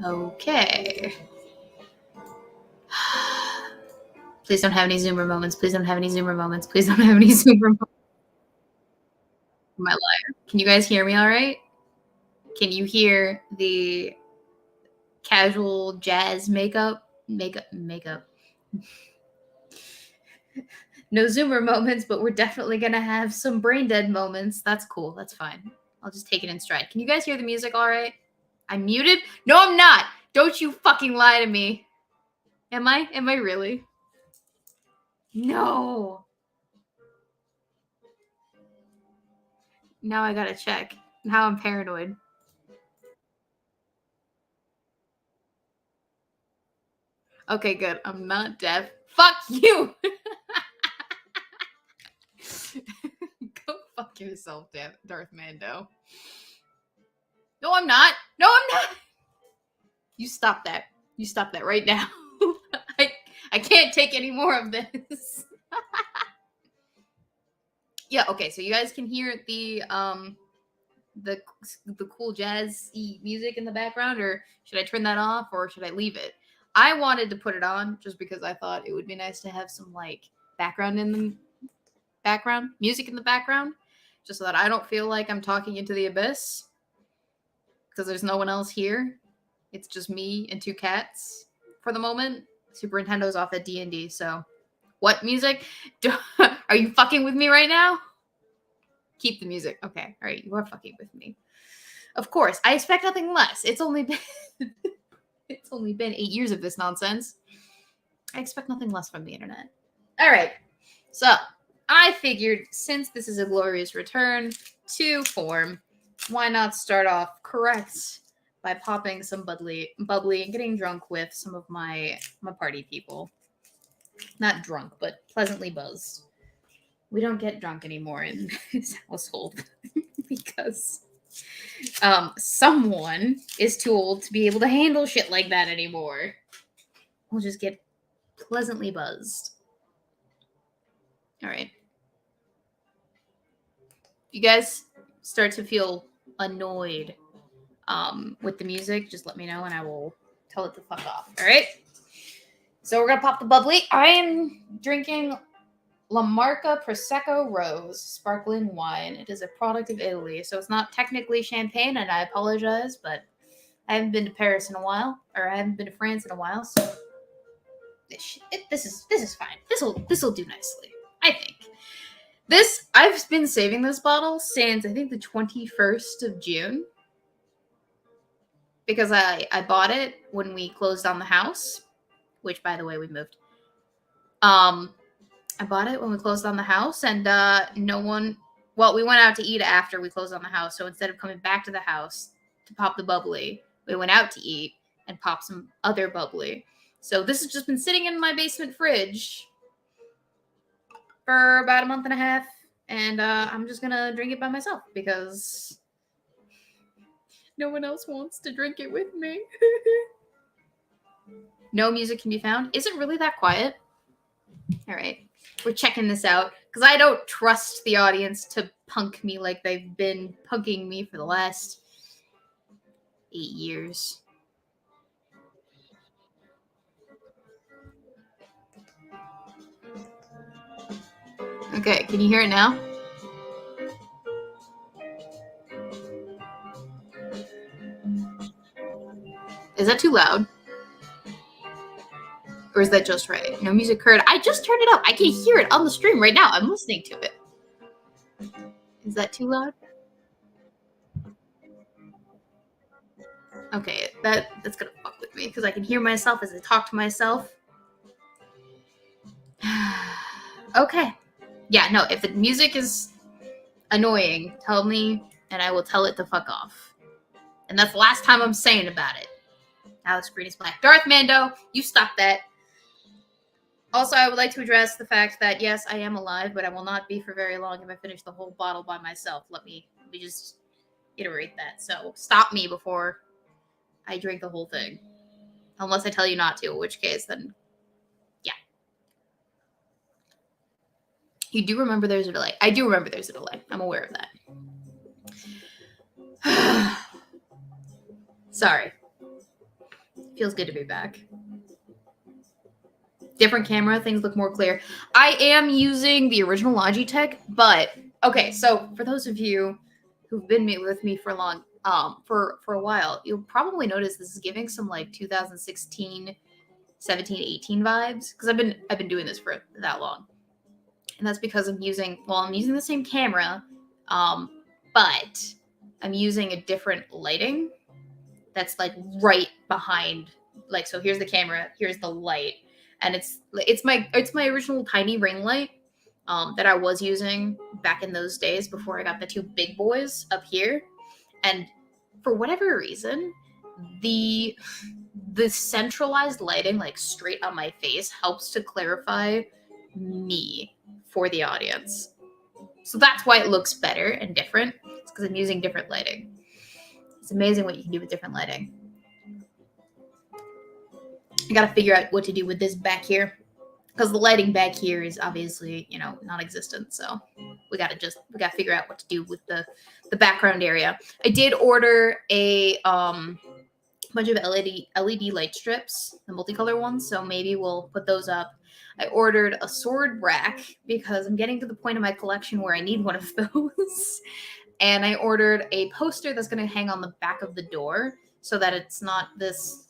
Okay. Please don't have any Zoomer moments. Please don't have any Zoomer moments. Please don't have any Zoomer moments. Am I live? Can you guys hear me all right? Can you hear the casual jazz makeup? Makeup. No Zoomer moments, but we're definitely going to have some brain dead moments. That's cool. That's fine. I'll just take it in stride. Can you guys hear the music all right? I'm muted? No, I'm not. Don't you fucking lie to me. Am I? Am I really? No. Now I gotta check. Now I'm paranoid. Okay, good. I'm not deaf. Fuck you! Go fuck yourself, Darth Mando. No, I'm not. No, I'm not. You stop that. You stop that right now. I can't take any more of this. Yeah, okay, so you guys can hear the cool jazz music in the background, or should I turn that off, or should I leave it? I wanted to put it on just because I thought it would be nice to have some like background in the background music in the background, just so that I don't feel like I'm talking into the abyss because there's no one else here. It's just me and two cats for the moment. Super Nintendo's off at D&D, so what music? Are you fucking with me right now? Keep the music. Okay, all right, you are fucking with me. Of course, I expect nothing less. It's only been 8 years of this nonsense. I expect nothing less from the internet. All right, so I figured since this is a glorious return to form, why not start off correct by popping some bubbly and getting drunk with some of my party people. Not drunk, but pleasantly buzzed. We don't get drunk anymore in this household because someone is too old to be able to handle shit like that anymore. We'll just get pleasantly buzzed. All right. You guys start to feel annoyed with the music, just let me know and I will tell it to fuck off. All right. So we're gonna pop the bubbly. I am drinking La Marca Prosecco Rose sparkling wine. It is a product of Italy, so it's not technically champagne, and I apologize, but I haven't been to Paris in a while, or I haven't been to France in a while, so this is fine. This will do nicely, I think. This I've been saving this bottle since I think the 21st of June because I bought it when we closed on the house, which by the way we moved. I bought it when we closed on the house, and no one. Well, we went out to eat after we closed on the house, so instead of coming back to the house to pop the bubbly, we went out to eat and popped some other bubbly. So this has just been sitting in my basement fridge for about a month and a half, and I'm just gonna drink it by myself because no one else wants to drink it with me. No music can be found. Is it really that quiet? All right. We're checking this out because I don't trust the audience to punk me like they've been punking me for the last 8 years. Okay, can you hear it now? Is that too loud? Or is that just right? No music heard. I just turned it up. I can hear it on the stream right now. I'm listening to it. Is that too loud? Okay, that's gonna fuck with me because I can hear myself as I talk to myself. Okay. Yeah, no, if the music is annoying, tell me and I will tell it to fuck off. And that's the last time I'm saying about it. Alex Green is black. Darth Mando, you stop that. Also, I would like to address the fact that yes, I am alive, but I will not be for very long if I finish the whole bottle by myself. Let me just iterate that. So stop me before I drink the whole thing. Unless I tell you not to, in which case then yeah. You do remember there's a delay. I do remember there's a delay. I'm aware of that. Sorry. Feels good to be back. Different camera, things look more clear. I am using the original Logitech, but okay, so for those of you who've been with me for long, for a while, you'll probably notice this is giving some like 2016, 17, 18 vibes, because I've been doing this for that long. And that's because I'm using the same camera, but I'm using a different lighting that's like right behind, like, so here's the camera, here's the light, and it's my original tiny ring light that I was using back in those days before I got the two big boys up here. And for whatever reason, the centralized lighting, like straight on my face, helps to clarify me for the audience. So that's why it looks better and different. It's because I'm using different lighting. It's amazing what you can do with different lighting. I gotta figure out what to do with this back here, because the lighting back here is obviously, non-existent. So we gotta figure out what to do with the background area. I did order a bunch of LED light strips, the multicolor ones, so maybe we'll put those up. I ordered a sword rack because I'm getting to the point in my collection where I need one of those. And I ordered a poster that's going to hang on the back of the door so that it's not this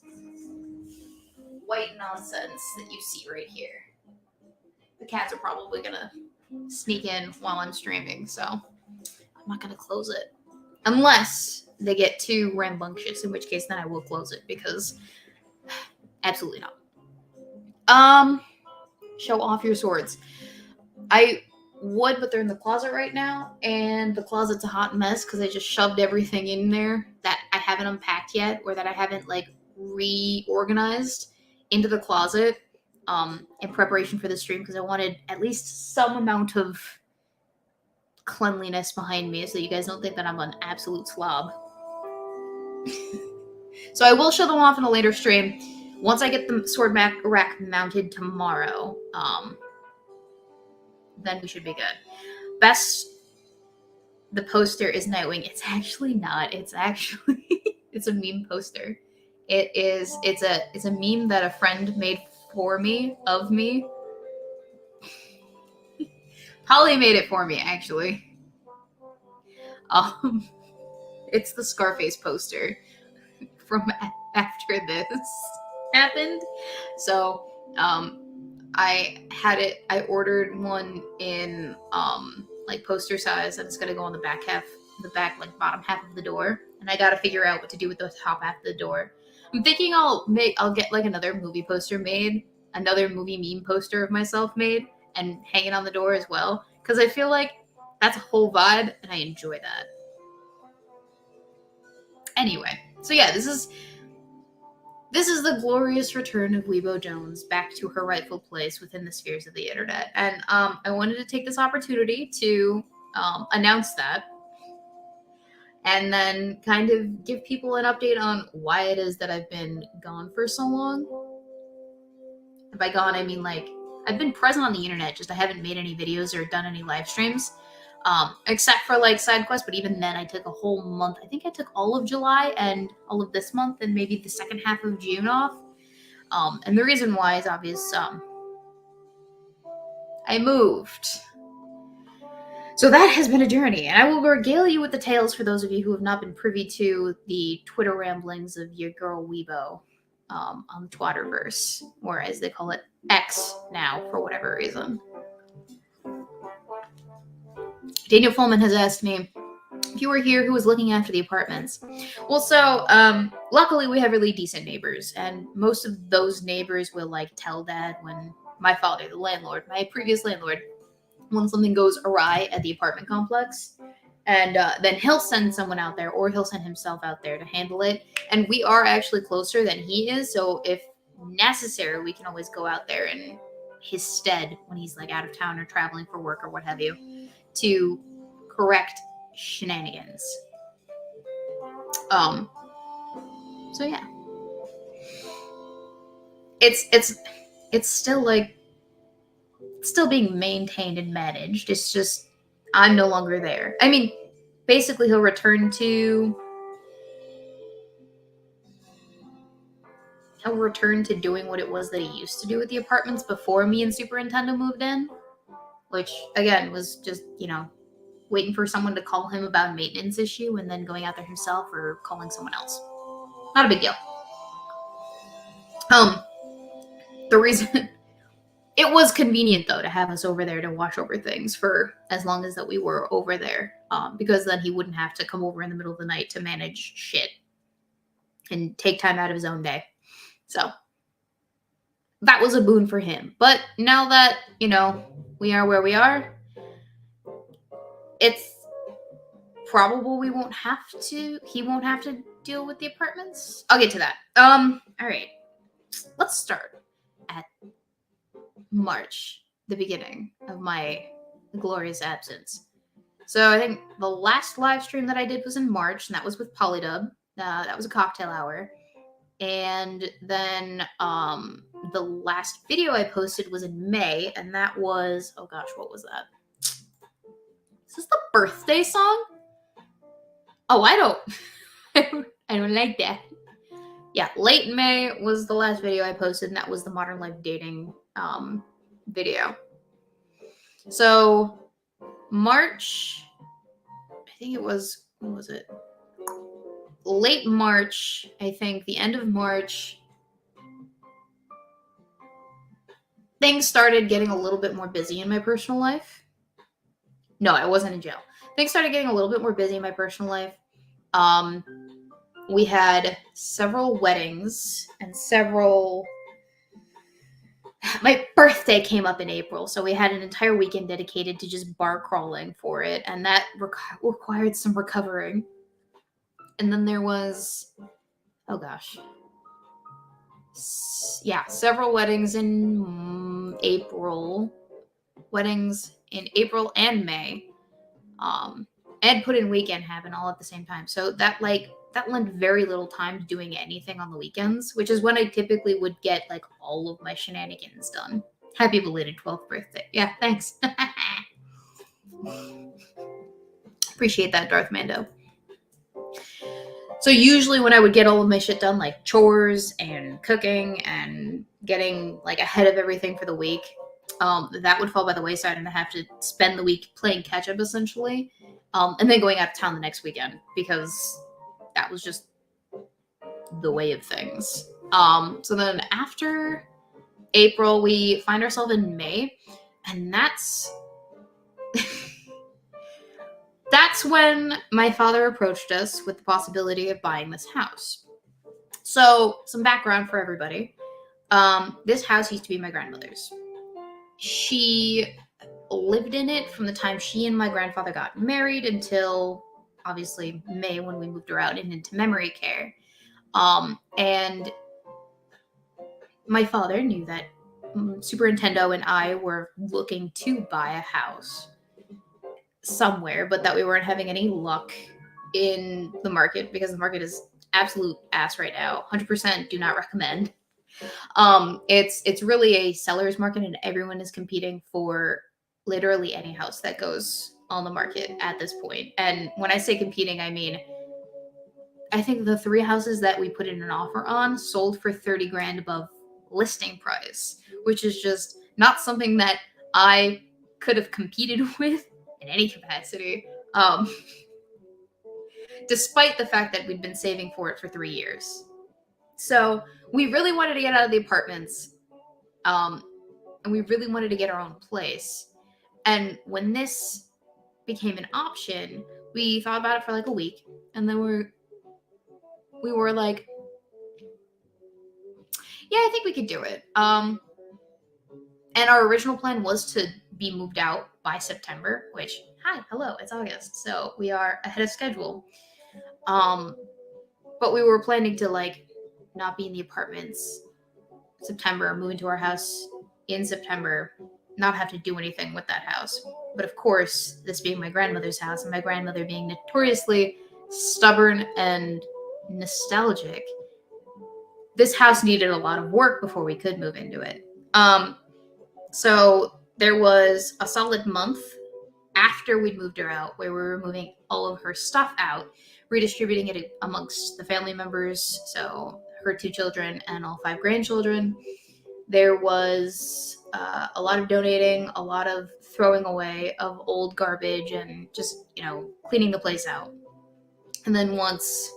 white nonsense that you see right here. The cats are probably going to sneak in while I'm streaming, so I'm not going to close it. Unless they get too rambunctious, in which case then I will close it, because absolutely not. Show off your swords. I would, but they're in the closet right now, and the closet's a hot mess because I just shoved everything in there that I haven't unpacked yet, or that I haven't like reorganized into the closet in preparation for the stream, because I wanted at least some amount of cleanliness behind me so you guys don't think that I'm an absolute slob. So I will show them off in a later stream once I get the sword rack mounted tomorrow. Then we should be good. The poster is Nightwing. It's actually not. It's actually it's a meme poster. It's a meme that a friend made for me of me. Holly made it for me, actually. It's the Scarface poster from after this happened. So, I ordered one in like poster size, and it's gonna go on the back like bottom half of the door. And I gotta figure out what to do with the top half of the door. I'm thinking I'll get like another movie poster made, another movie meme poster of myself made, and hang it on the door as well. Because I feel like that's a whole vibe, and I enjoy that. Anyway, so yeah, this is the glorious return of Weebo Jones back to her rightful place within the spheres of the internet. And I wanted to take this opportunity to announce that, and then kind of give people an update on why it is that I've been gone for so long. And by gone, I mean like I've been present on the internet, just I haven't made any videos or done any live streams. Except for like side quests, but even then I took a whole month. I think I took all of July and all of this month and maybe the second half of June off. And the reason why is obvious. I moved. So that has been a journey, and I will regale you with the tales for those of you who have not been privy to the Twitter ramblings of your girl Weebo on the Twatterverse, or as they call it, X now, for whatever reason. Daniel Fullman has asked me if you were here, who was looking after the apartments. Well, so luckily we have really decent neighbors, and most of those neighbors will like tell Dad when my father, the landlord, my previous landlord, when something goes awry at the apartment complex, and then he'll send someone out there, or he'll send himself out there to handle it. And we are actually closer than he is, so if necessary, we can always go out there in his stead when he's like out of town or traveling for work or what have you, to correct shenanigans. So yeah, it's still like still being maintained and managed. It's just I'm no longer there. I mean, basically he'll return to he'll return to doing what it was that he used to do with the apartments before me and Superintendent moved in, which again was just, waiting for someone to call him about a maintenance issue and then going out there himself or calling someone else. Not a big deal. The reason it was convenient though to have us over there to watch over things for as long as that we were over there, because then he wouldn't have to come over in the middle of the night to manage shit and take time out of his own day. So that was a boon for him. But now that, we are where we are, it's probable he won't have to deal with the apartments. I'll get to that. All right. Let's start at March, the beginning of my glorious absence. So I think the last live stream that I did was in March, and that was with Polydub. That was a cocktail hour. And then the last video I posted was in May, and that was, oh gosh, what was that? Is this the birthday song? Oh, I don't like that. Yeah, late May was the last video I posted, and that was the Modern Life Dating video. So March, I think it was, when was it? Late March, I think, the end of March, things started getting a little bit more busy in my personal life. No, I wasn't in jail. Things started getting a little bit more busy in my personal life. We had several weddings and my birthday came up in April, so we had an entire weekend dedicated to just bar crawling for it, and that required some recovering. And then there was, oh gosh, yeah, several weddings in April. Weddings in April and May. And put in weekend happen all at the same time. So that lent very little time to doing anything on the weekends, which is when I typically would get like all of my shenanigans done. Happy belated 12th birthday. Yeah, thanks. Appreciate that, Darth Mando. So usually when I would get all of my shit done, like chores and cooking and getting like ahead of everything for the week, that would fall by the wayside, and I have to spend the week playing catch up essentially, and then going out of town the next weekend because that was just the way of things. So then after April, we find ourselves in May, and that's when my father approached us with the possibility of buying this house. So some background for everybody. This house used to be my grandmother's. She lived in it from the time she and my grandfather got married until obviously May, when we moved her out and into memory care. And my father knew that Superintendo and I were looking to buy a house somewhere, but that we weren't having any luck in the market because the market is absolute ass right now. 100% do not recommend. It's really a seller's market, and everyone is competing for literally any house that goes on the market at this point. And when I say competing, I mean, I think the 3 houses that we put in an offer on sold for 30 grand above listing price, which is just not something that I could have competed with in any capacity. Despite the fact that we'd been saving for it for 3 years. So we really wanted to get out of the apartments, and we really wanted to get our own place. And when this became an option, we thought about it for like a week, and then we were like, yeah, I think we could do it. And our original plan was to be moved out by September, which, hello, it's August, so we are ahead of schedule. But we were planning to like not be in the apartments September, move into our house in September, not have to do anything with that house. But of course, this being my grandmother's house, and my grandmother being notoriously stubborn and nostalgic, this house needed a lot of work before we could move into it. So there was a solid month after we'd moved her out where we were moving all of her stuff out, redistributing it amongst the family members. So her 2 children and all 5 grandchildren. There was a lot of donating, a lot of throwing away of old garbage, and just, cleaning the place out. And then once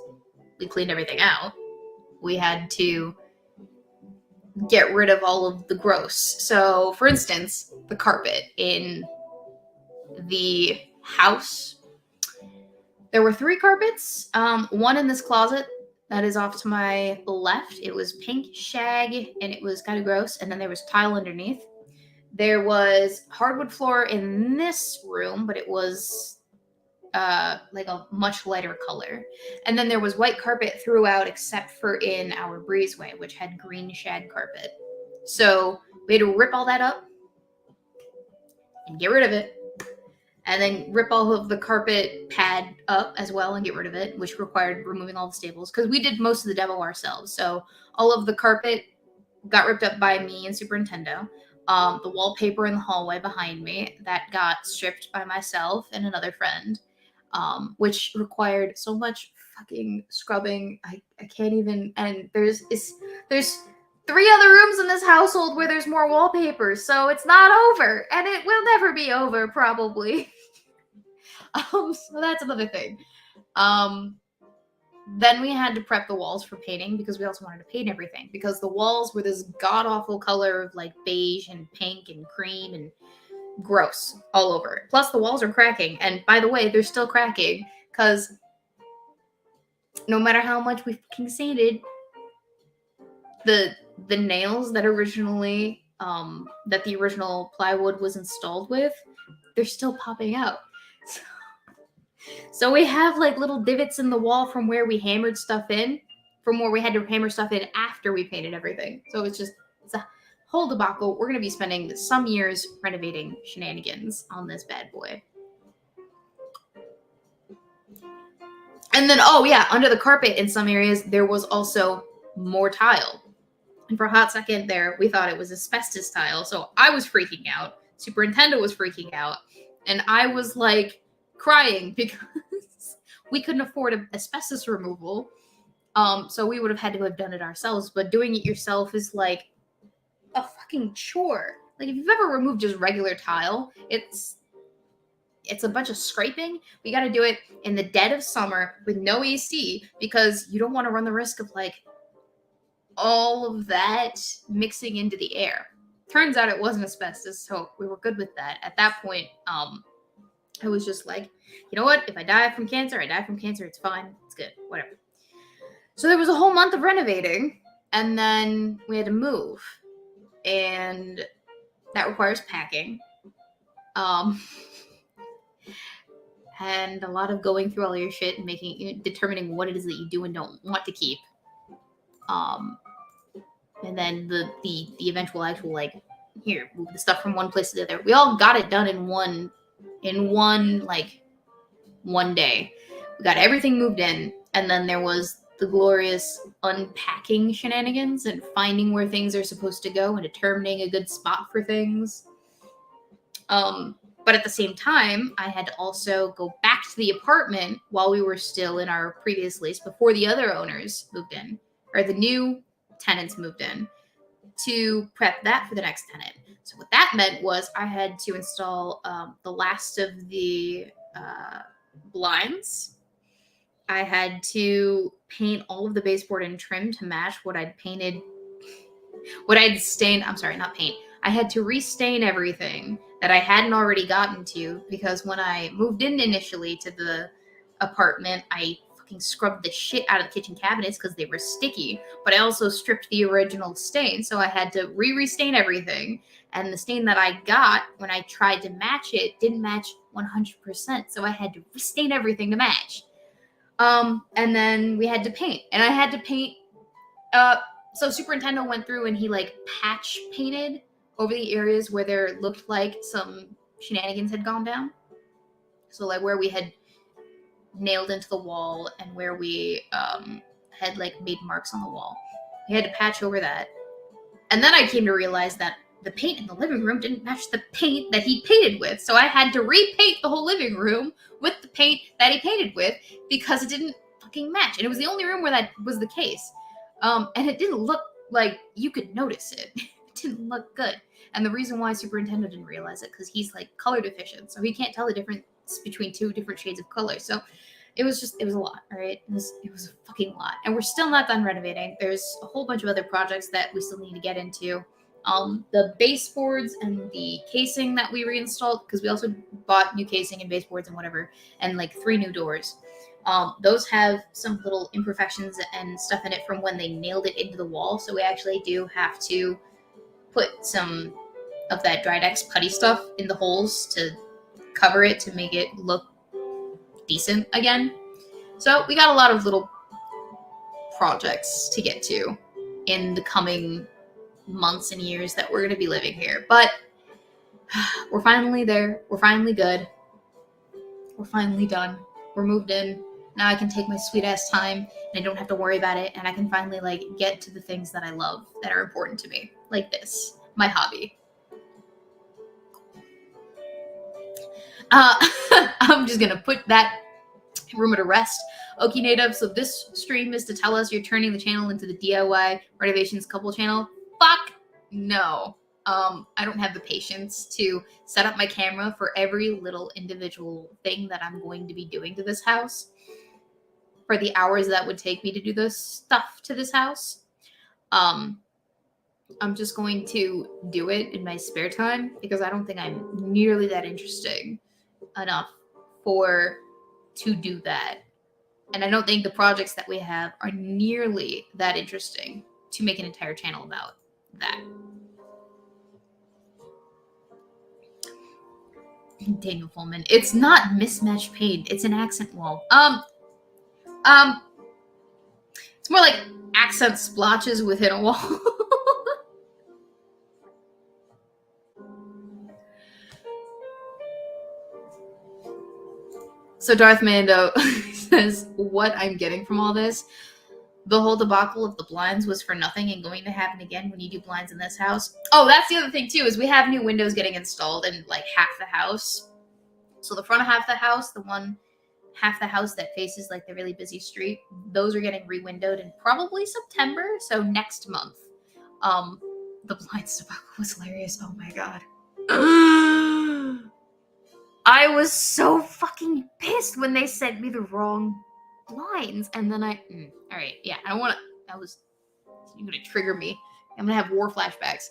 we cleaned everything out, we had to get rid of all of the gross. So, for instance, the carpet in the house. There were 3 carpets. One in this closet that is off to my left. It was pink shag, and it was kind of gross. And then there was tile underneath. There was hardwood floor in this room, but it was like a much lighter color. And then there was white carpet throughout, except for in our breezeway, which had green shag carpet. So we had to rip all that up and get rid of it. And then rip all of the carpet pad up as well and get rid of it, which required removing all the staples, because we did most of the demo ourselves. So all of the carpet got ripped up by me and Super Nintendo. The wallpaper in the hallway behind me, that got stripped by myself and another friend, which required so much fucking scrubbing. I can't even. And there's 3 other rooms in this household where there's more wallpaper, so it's not over, and it will never be over, probably. So that's another thing. Then we had to prep the walls for painting, because we also wanted to paint everything, because the walls were this god-awful color of like beige and pink and cream and gross all over it. Plus the walls are cracking, and by the way, they're still cracking, because no matter how much we fucking sanded, the nails that originally that the original plywood was installed with, they're still popping out. So we have like little divots in the wall from where we hammered stuff in, from where we had to hammer stuff in after we painted everything. So it's a whole debacle. We're going to be spending some years renovating shenanigans on this bad boy. And then, under the carpet in some areas, there was also more tile. And for a hot second there, we thought it was asbestos tile. So I was freaking out. Super Nintendo was freaking out. And I was like crying because we couldn't afford asbestos removal. So we would have had to have done it ourselves. But doing it yourself is like a fucking chore. Like if you've ever removed just regular tile, it's a bunch of scraping. We got to do it in the dead of summer with no AC, because you don't want to run the risk of like all of that mixing into the air. Turns out it wasn't asbestos, so we were good with that. At that point, I was just like, you know what? If I die from cancer, I die from cancer. It's fine. It's good. Whatever. So there was a whole month of renovating, and then we had to move, and that requires packing. And a lot of going through all your shit and determining what it is that you do and don't want to keep. And then the eventual actual, like, here, move the stuff from one place to the other. We all got it done in one day. We got everything moved in, and then there was the glorious unpacking shenanigans and finding where things are supposed to go and determining a good spot for things. But at the same time, I had to also go back to the apartment while we were still in our previous lease before the other owners moved in, or the new tenants moved in, to prep that for the next tenant. So what that meant was I had to install the last of the blinds. I had to paint all of the baseboard and trim to match what I'd painted, I'm sorry, not paint. I had to restain everything that I hadn't already gotten to, because when I moved in initially to the apartment, I fucking scrubbed the shit out of the kitchen cabinets because they were sticky, but I also stripped the original stain, so I had to restain everything, and the stain that I got when I tried to match it didn't match 100%, so I had to restain everything to match. And then we had to paint, and I had to paint, so Super Nintendo went through and he like patch painted over the areas where there looked like some shenanigans had gone down. So like where we had nailed into the wall and where we had like made marks on the wall. We had to patch over that. And then I came to realize that the paint in the living room didn't match the paint that he painted with. So I had to repaint the whole living room with the paint that he painted with because it didn't fucking match. And it was the only room where that was the case. And it didn't look like you could notice it. It didn't look good. And the reason why superintendent didn't realize it, because he's like color deficient, so he can't tell the difference between two different shades of color. So it was a lot, all right? It was a fucking lot. And we're still not done renovating. There's a whole bunch of other projects that we still need to get into. The baseboards and the casing that we reinstalled, because we also bought new casing and baseboards and whatever, and like 3 new doors. Those have some little imperfections and stuff in it from when they nailed it into the wall. So we actually do have to put some of that Dried-X putty stuff in the holes to cover it to make it look decent again. So we got a lot of little projects to get to in the coming months and years that we're going to be living here. But we're finally there. We're finally good. We're finally done. We're moved in. Now I can take my sweet ass time and I don't have to worry about it, and I can finally like get to the things that I love that are important to me, like this, my hobby. I'm just gonna put that rumor to rest. Okie Native, so this stream is to tell us you're turning the channel into the DIY renovations couple channel. Fuck no. I don't have the patience to set up my camera for every little individual thing that I'm going to be doing to this house for the hours that would take me to do this stuff to this house. I'm just going to do it in my spare time because I don't think I'm nearly that interesting enough to do that. And I don't think the projects that we have are nearly that interesting to make an entire channel about that. Daniel Fullman. It's not mismatched paint. It's an accent wall. It's more like accent splotches within a wall. So Darth Mando says, what I'm getting from all this, the whole debacle of the blinds was for nothing and going to happen again when you do blinds in this house. Oh, that's the other thing too, is we have new windows getting installed in like half the house. So the front of half the house, the one half the house that faces like the really busy street, those are getting re-windowed in probably September, so next month. The blinds debacle was hilarious. Oh my god. I was so fucking pissed when they sent me the wrong blinds, and then all right, yeah, I don't want to. You're gonna trigger me. I'm gonna have war flashbacks.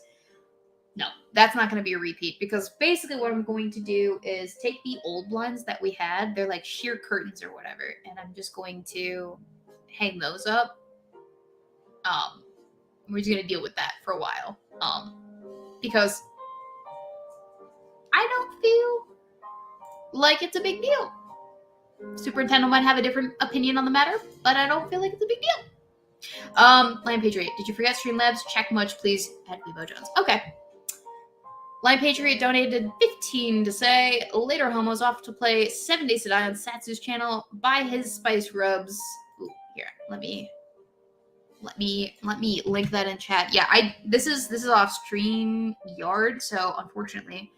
No, that's not gonna be a repeat, because basically what I'm going to do is take the old blinds that we had. They're like sheer curtains or whatever, and I'm just going to hang those up. We're just gonna deal with that for a while, because I don't feel like it's a big deal. Superintendent might have a different opinion on the matter, but I don't feel like it's a big deal. Lion Patriot, did you forget Streamlabs? Check much, please, at Weebo Jones. Okay. Lion Patriot donated 15 to say, later homos off to play 7 Days to Die on Satsu's channel. Buy his spice rubs. Ooh, here, let me link that in chat. Yeah, this is off StreamYard, so unfortunately,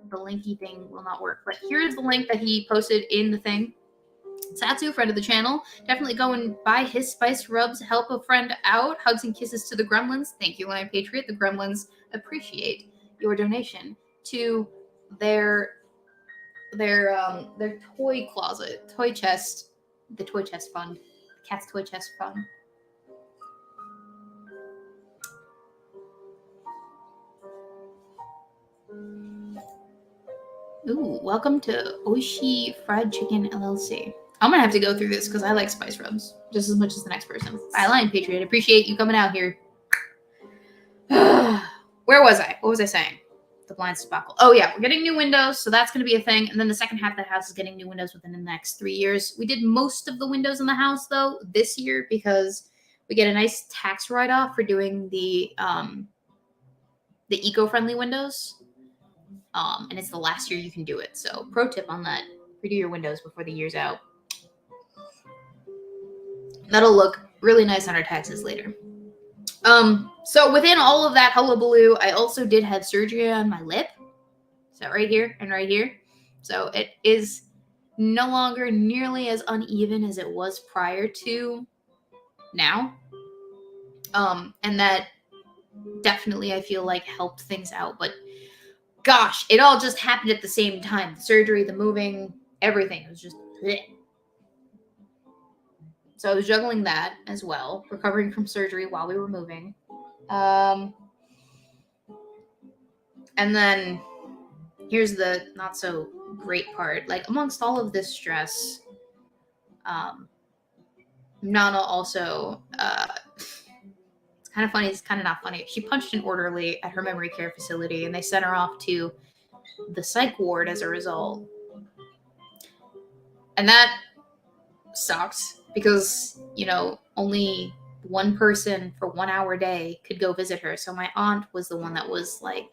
the linky thing will not work. But here's the link that he posted in the thing. Satsu, friend of the channel, definitely go and buy his spice rubs. Help a friend out. Hugs and kisses to the gremlins. Thank you, Lion Patriot. The gremlins appreciate your donation to their toy closet, toy chest, the toy chest fund, cat's toy chest fund. Ooh, welcome to Oishi Fried Chicken LLC. I'm gonna have to go through this because I like spice rubs just as much as the next person. Bye, Lion Patriot. Appreciate you coming out here. Where was I? What was I saying? The blinds debacle. Oh yeah, we're getting new windows, so that's gonna be a thing. And then the second half of the house is getting new windows within the next 3 years. We did most of the windows in the house though this year because we get a nice tax write-off for doing the eco-friendly windows. And it's the last year you can do it. So pro tip on that, redo your windows before the year's out. That'll look really nice on our taxes later. So within all of that hullabaloo, I also did have surgery on my lip. So right here and right here. So it is no longer nearly as uneven as it was prior to now. And that definitely, I feel like, helped things out. But gosh, it all just happened at the same time. The surgery, the moving, everything. It was just bleh. So I was juggling that as well, recovering from surgery while we were moving. And then here's the not so great part. Like, amongst all of this stress, Nana also, it's kind of funny, it's kind of not funny. She punched an orderly at her memory care facility, and they sent her off to the psych ward as a result. And that sucks because, you know, only one person for 1 hour a day could go visit her. So my aunt was the one that was like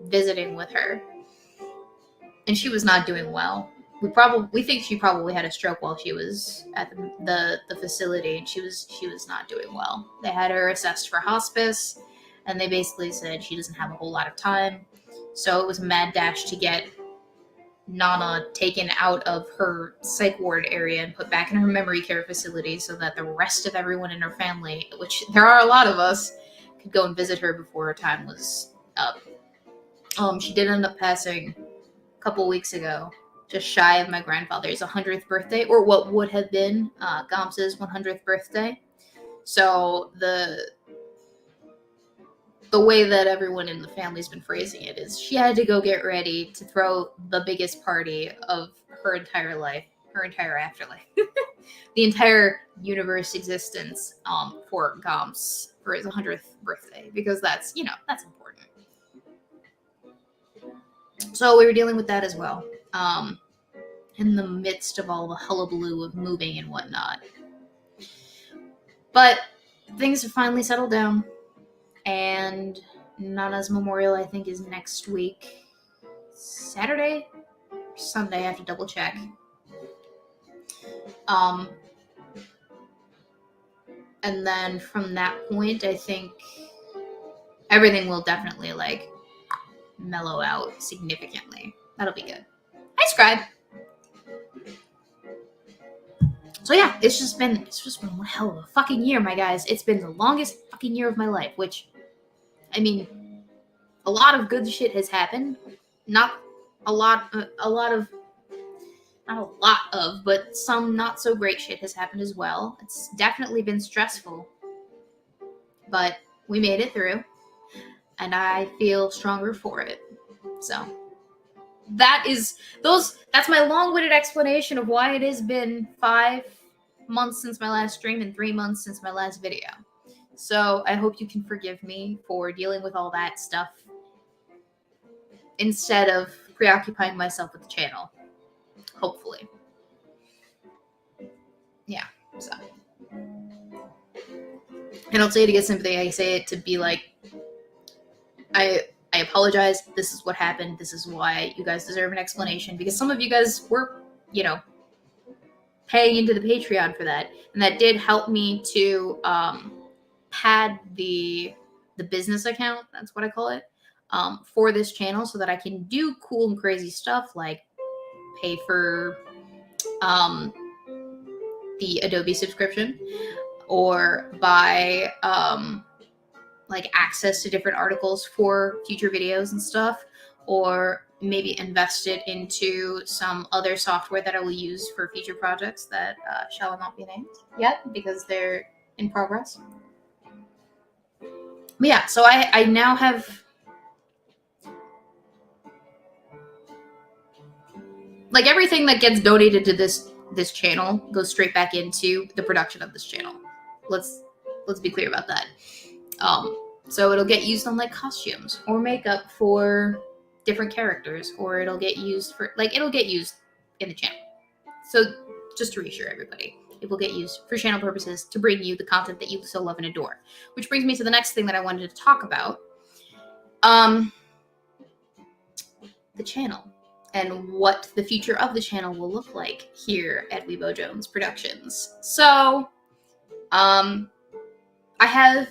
visiting with her, and she was not doing well. We think she probably had a stroke while she was at the facility, and she was not doing well. They had her assessed for hospice, and they basically said she doesn't have a whole lot of time. So it was a mad dash to get Nana taken out of her psych ward area and put back in her memory care facility so that the rest of everyone in her family, which there are a lot of us, could go and visit her before her time was up. She did end up passing a couple weeks ago, just shy of my grandfather's 100th birthday, or what would have been Goms's 100th birthday. So the way that everyone in the family's been phrasing it is she had to go get ready to throw the biggest party of her entire life, her entire afterlife, the entire universe existence for Goms for his 100th birthday, because that's, you know, that's important. So we were dealing with that as well, in the midst of all the hullabaloo of moving and whatnot. But things have finally settled down. And Nana's memorial, I think, is next week. Saturday? Or Sunday, I have to double check. And then from that point, I think everything will definitely, like, mellow out significantly. That'll be good. Hi, Scribe! So yeah, it's just been one hell of a fucking year, my guys. It's been the longest fucking year of my life, which, I mean, a lot of good shit has happened. Not a lot of, but some not so great shit has happened as well. It's definitely been stressful, but we made it through, and I feel stronger for it. So that's my long-winded explanation of why it has been 5 months since my last stream and 3 months since my last video. So I hope you can forgive me for dealing with all that stuff instead of preoccupying myself with the channel. Hopefully. Yeah, so. I don't say it to get sympathy, I say it to be like, I apologize, this is what happened, this is why you guys deserve an explanation, because some of you guys were, you know, paying into the Patreon for that, and that did help me to pad the business account, that's what I call it, for this channel, so that I can do cool and crazy stuff like pay for the Adobe subscription, or buy like access to different articles for future videos and stuff, or maybe invest it into some other software that I will use for future projects that shall not be named yet because they're in progress. But yeah, so I now have, like, everything that gets donated to this channel goes straight back into the production of this channel. Let's be clear about that. So it'll get used on, like, costumes or makeup for different characters, or it'll get used in the channel. So just to reassure everybody, it will get used for channel purposes to bring you the content that you so love and adore. Which brings me to the next thing that I wanted to talk about. The channel and what the future of the channel will look like here at Weebo Jones Productions. So, I have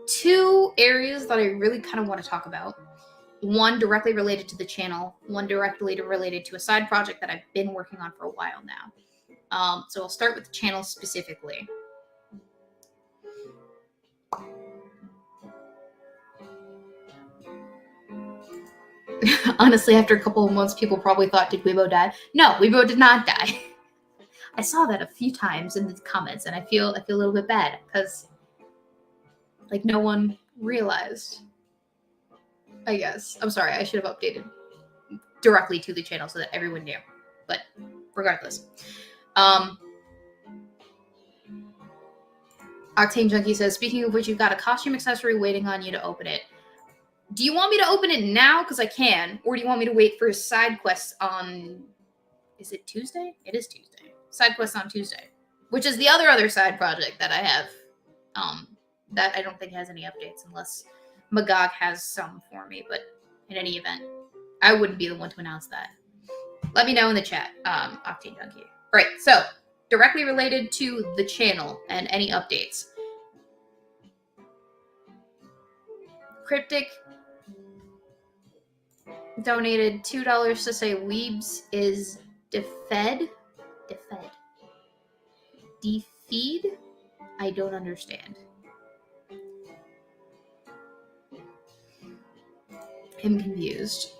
2 areas that I really kind of want to talk about. One directly related to the channel, one directly related to a side project that I've been working on for a while now. So I'll start with the channel specifically. Honestly, after a couple of months, people probably thought, did Weebo die? No, Weebo did not die. I saw that a few times in the comments, and I feel a little bit bad because, like, no one realized. I guess. I'm sorry. I should have updated directly to the channel so that everyone knew. But regardless, Octane Junkie says, speaking of which, you've got a costume accessory waiting on you to open it. Do you want me to open it now? Because I can. Or do you want me to wait for side quests on... Is it Tuesday? It is Tuesday. Side quests on Tuesday. Which is the other side project that I have. That I don't think has any updates unless Magog has some for me. But in any event, I wouldn't be the one to announce that. Let me know in the chat, Octane Junkie. Right, so directly related to the channel and any updates. Cryptic donated $2 to say Weebs is defed. Defeed? I don't understand. I'm confused.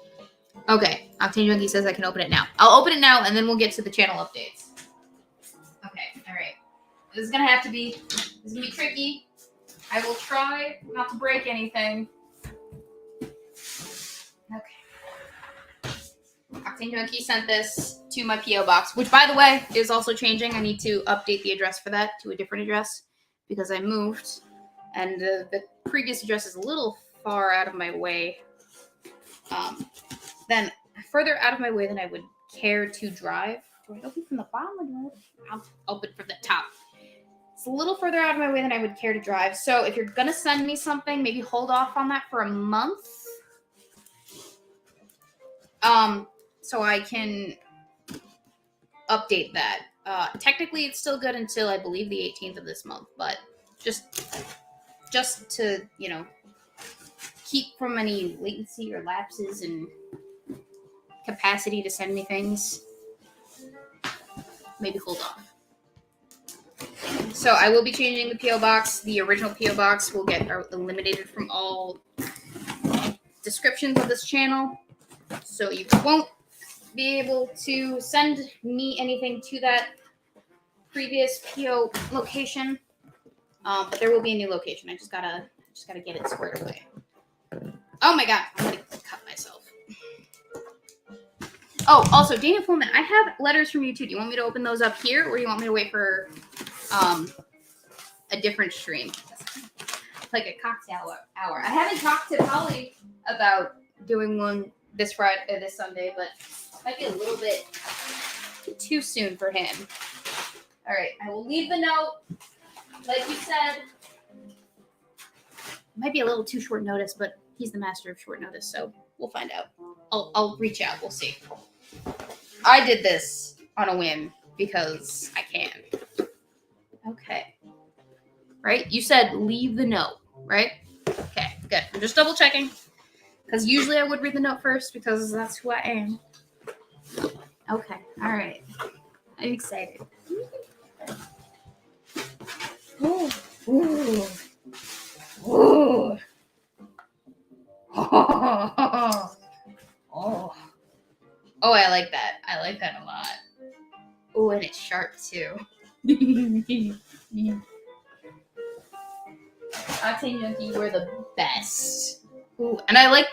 Okay, Octane Junkie says I can open it now. I'll open it now and then we'll get to the channel updates. Okay, alright. This is gonna be tricky. I will try not to break anything. Okay. Octane Junkie sent this to my P.O. box, which, by the way, is also changing. I need to update the address for that to a different address because I moved, and the previous address is a little far out of my way. Then further out of my way than I would care to drive. Do I open from the bottom or do I open from the top? It's a little further out of my way than I would care to drive. So if you're going to send me something, maybe hold off on that for a month. So I can update that. Technically, it's still good until, I believe, the 18th of this month. But just to, you know, keep from any latency or lapses and capacity to send me things, maybe hold off. So I will be changing the P.O. box. The original P.O. box will get eliminated from all descriptions of this channel. So you won't be able to send me anything to that previous P.O. location. But there will be a new location. I just gotta get it squared away. Oh my god, I'm gonna cut myself. Oh, also, Dana Pullman, I have letters from you too. Do you want me to open those up here, or do you want me to wait for a different stream? Like a cocktail hour. I haven't talked to Polly about doing one this Sunday, but it might be a little bit too soon for him. All right, I will leave the note. Like you said, it might be a little too short notice, but he's the master of short notice, so we'll find out. I'll reach out. We'll see. I did this on a whim because I can. Okay. Right? You said leave the note, right? Okay, good. I'm just double checking because usually I would read the note first because that's who I am. Okay. All right. I'm excited. Ooh. Ooh. Ooh. Oh. Oh, I like that. I like that a lot. Oh, and it's sharp too. Octane Junkie, you are the best. Ooh, and I like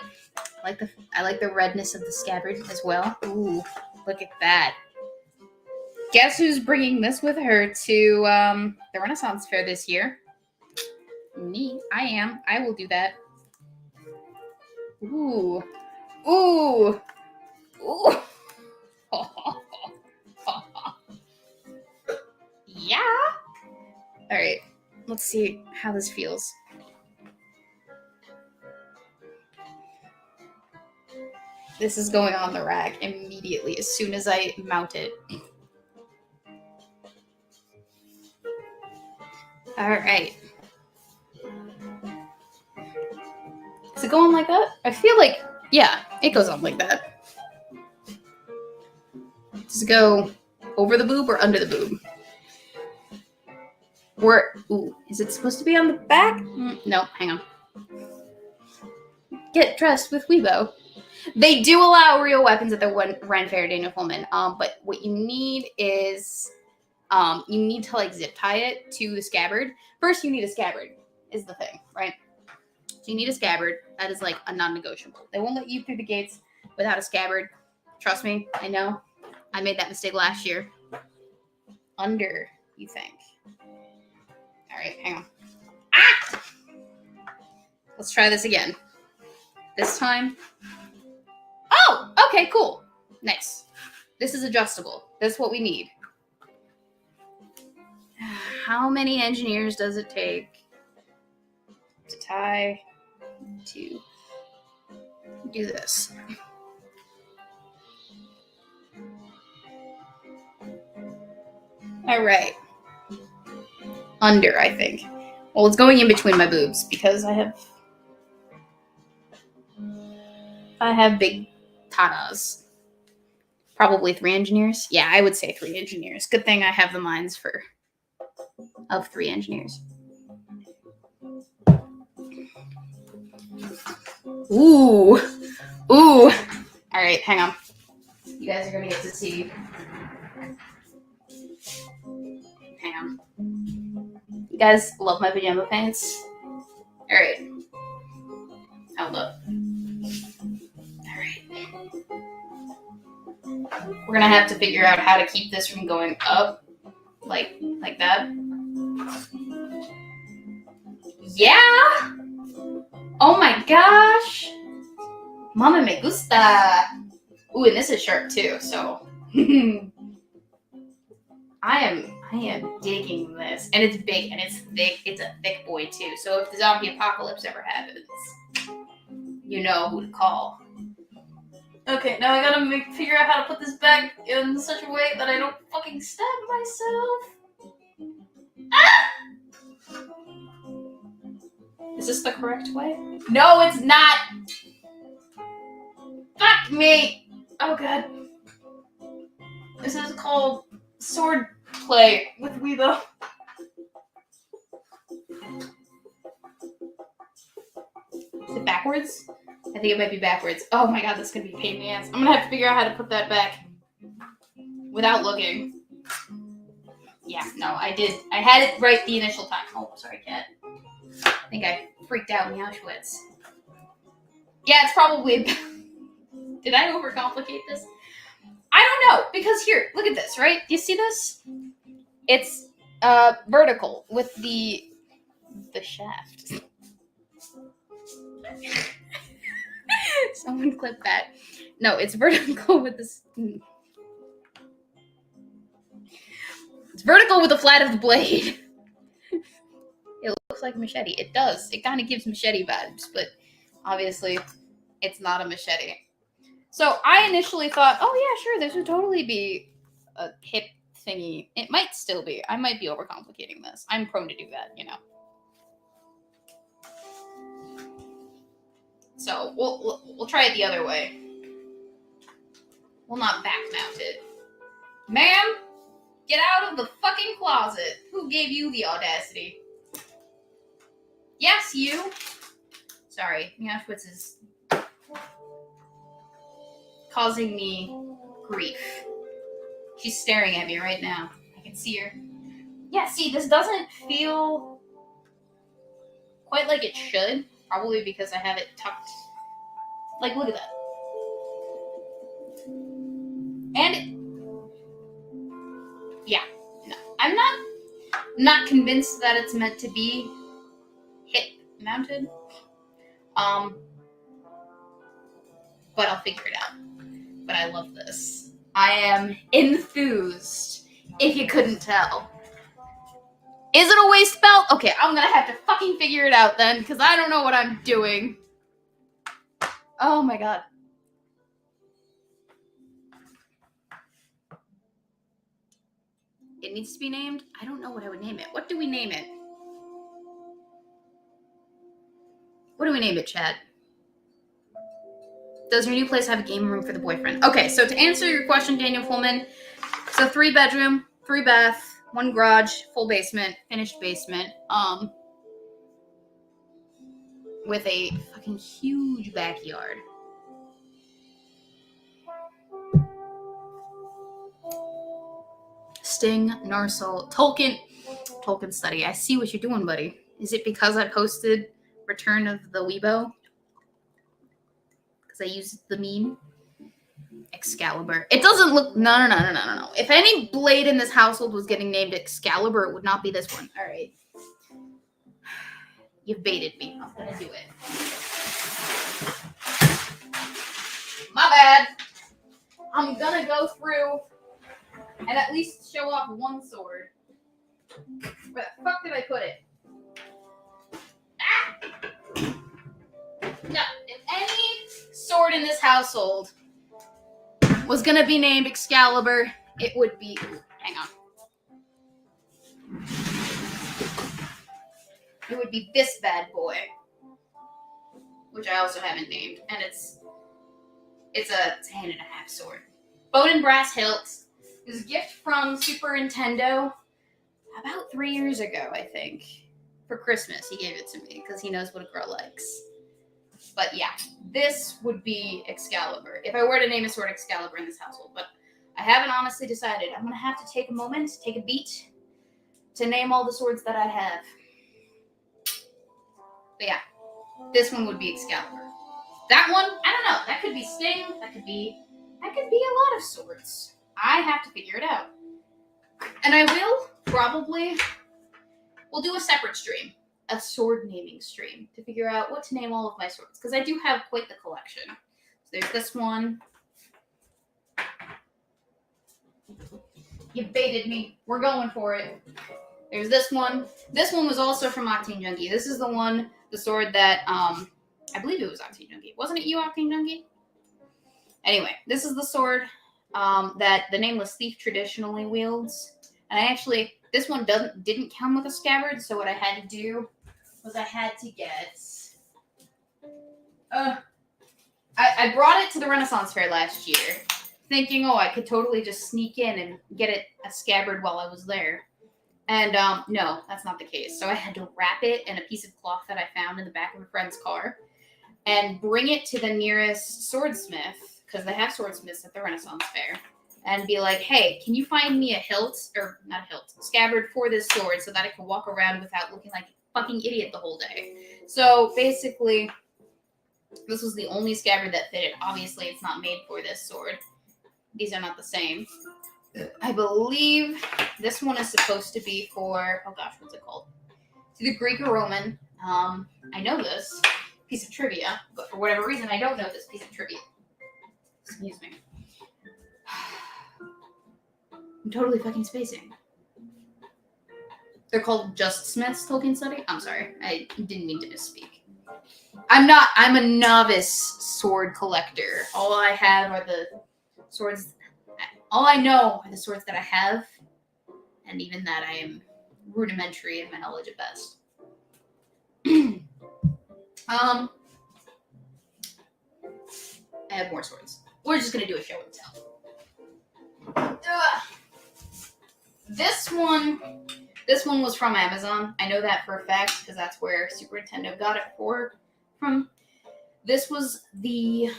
the redness of the scabbard as well. Ooh, look at that. Guess who's bringing this with her to the Renaissance Fair this year? Me. I am. I will do that. Ooh. Ooh. Ooh. Yeah. All right. Let's see how this feels. This is going on the rack immediately as soon as I mount it. All right. Is it going like that? I feel like, yeah, it goes on like that. Does it go over the boob or under the boob? Or, ooh, is it supposed to be on the back? No, hang on. Get dressed with Weebo. They do allow real weapons at the Ren Fair, Daniel Pullman. But what you need is, you need to like zip tie it to the scabbard. First, you need a scabbard, is the thing, right? So you need a scabbard. That is like a non-negotiable. They won't let you through the gates without a scabbard. Trust me, I know. I made that mistake last year. Under, you think? All right, hang on. Ah! Let's try this again. This time. Oh, okay, cool. Nice. This is adjustable. That's what we need. How many engineers does it take to tie to do this? All right. Under, I think. Well, it's going in between my boobs because I have big tatas. Probably 3 engineers. Yeah, I would say 3 engineers. Good thing I have the minds of 3 engineers. Ooh. All right, hang on. You guys are gonna get to see. Hang on. You guys love my pajama pants? All right. Hold up. All right. We're gonna have to figure out how to keep this from going up, like that. Yeah. Oh my gosh. Mama me gusta. Ooh, and this is sharp too. So I am digging this, and it's big and it's thick. It's a thick boy too. So if the zombie apocalypse ever happens, you know who to call. Okay, now I gotta figure out how to put this back in such a way that I don't fucking stab myself. Ah! Is this the correct way? No, it's not. Fuck me. Oh god. This is called sword play with Weebo. Is it backwards? I think it might be backwards. Oh my god, that's gonna be a pain in the ass. I'm gonna have to figure out how to put that back without looking. Yeah, no, I did. I had it right the initial time. Oh, sorry, cat. I think I freaked out in Auschwitz. Yeah, it's probably... Did I overcomplicate this? I don't know, because here, look at this, right? Do you see this? It's vertical with the shaft. Someone clip that. No, it's vertical with this. It's vertical with the flat of the blade. It looks like a machete. It does. It kind of gives machete vibes, but obviously it's not a machete. So I initially thought, oh yeah, sure, this would totally be a hip thingy. It might still be. I might be overcomplicating this. I'm prone to do that, you know. So we'll try it the other way. We'll not back mount it. Ma'am, get out of the fucking closet. Who gave you the audacity? Yes, you. Sorry, Auschwitz is causing me grief. She's staring at me right now. I can see her. Yeah, see, this doesn't feel quite like it should. Probably because I have it tucked. Like, look at that. And yeah, no. I'm not convinced that it's meant to be hip mounted. But I'll figure it out. But I love this. I am enthused, if you couldn't tell. Is it a waist belt? Okay, I'm gonna have to fucking figure it out then, because I don't know what I'm doing. Oh my god. It needs to be named? I don't know what I would name it. What do we name it? What do we name it, Chad? Does your new place have a game room for the boyfriend? Okay, so to answer your question, Daniel Pullman, so 3 bedroom, 3 bath, 1 garage, full basement, finished basement, with a fucking huge backyard. Sting, Narsil, Tolkien study. I see what you're doing, buddy. Is it because I posted Return of the Weebo? Because I used the meme? Excalibur. It doesn't look... No. If any blade in this household was getting named Excalibur, it would not be this one. All right. You've baited me. I'm gonna do it. My bad. I'm gonna go through and at least show off one sword. Where the fuck did I put it? Ah! No, if any sword in this household was gonna be named Excalibur, it would be... Hang on. It would be this bad boy, which I also haven't named, and it's a hand and a half sword. Bone and brass hilt. It was a gift from Super Nintendo about 3 years ago, I think. For Christmas, he gave it to me because he knows what a girl likes. But yeah, this would be Excalibur if I were to name a sword Excalibur in this household. But I haven't honestly decided. I'm gonna have to take a moment, take a beat, to name all the swords that I have. But yeah, this one would be Excalibur. That one, I don't know. That could be Sting. That could be a lot of swords. I have to figure it out. And I will probably... We'll do a separate stream. A sword naming stream. To figure out what to name all of my swords. Because I do have quite the collection. So there's this one. You baited me. We're going for it. There's this one. This one was also from Octane Junkie. This is the sword that, I believe it was Octane Junkie. Wasn't it you, Octane Junkie? Anyway, this is the sword that the Nameless Thief traditionally wields. And this one didn't come with a scabbard, so what I had to do was I had to get... I brought it to the Renaissance Fair last year, thinking, I could totally just sneak in and get it a scabbard while I was there. And no, that's not the case. So I had to wrap it in a piece of cloth that I found in the back of a friend's car and bring it to the nearest swordsmith, because they have swordsmiths at the Renaissance Fair, and be like, hey, can you find me scabbard for this sword so that I can walk around without looking like a fucking idiot the whole day. So basically, this was the only scabbard that fitted. Obviously, it's not made for this sword. These are not the same. I believe this one is supposed to be for, what's it called? It's either Greek or Roman. I know this piece of trivia, but for whatever reason, I don't know this piece of trivia. Excuse me. I'm totally fucking spacing. They're called Just Smith's Tolkien Study? I'm sorry. I didn't mean to misspeak. I'm a novice sword collector. All I have are the swords... All I know are the swords that I have, and even that I am rudimentary in my knowledge at best. I have more swords. We're just gonna do a show and tell. This one was from Amazon. I know that for a fact because that's where Super Nintendo got it from. This was the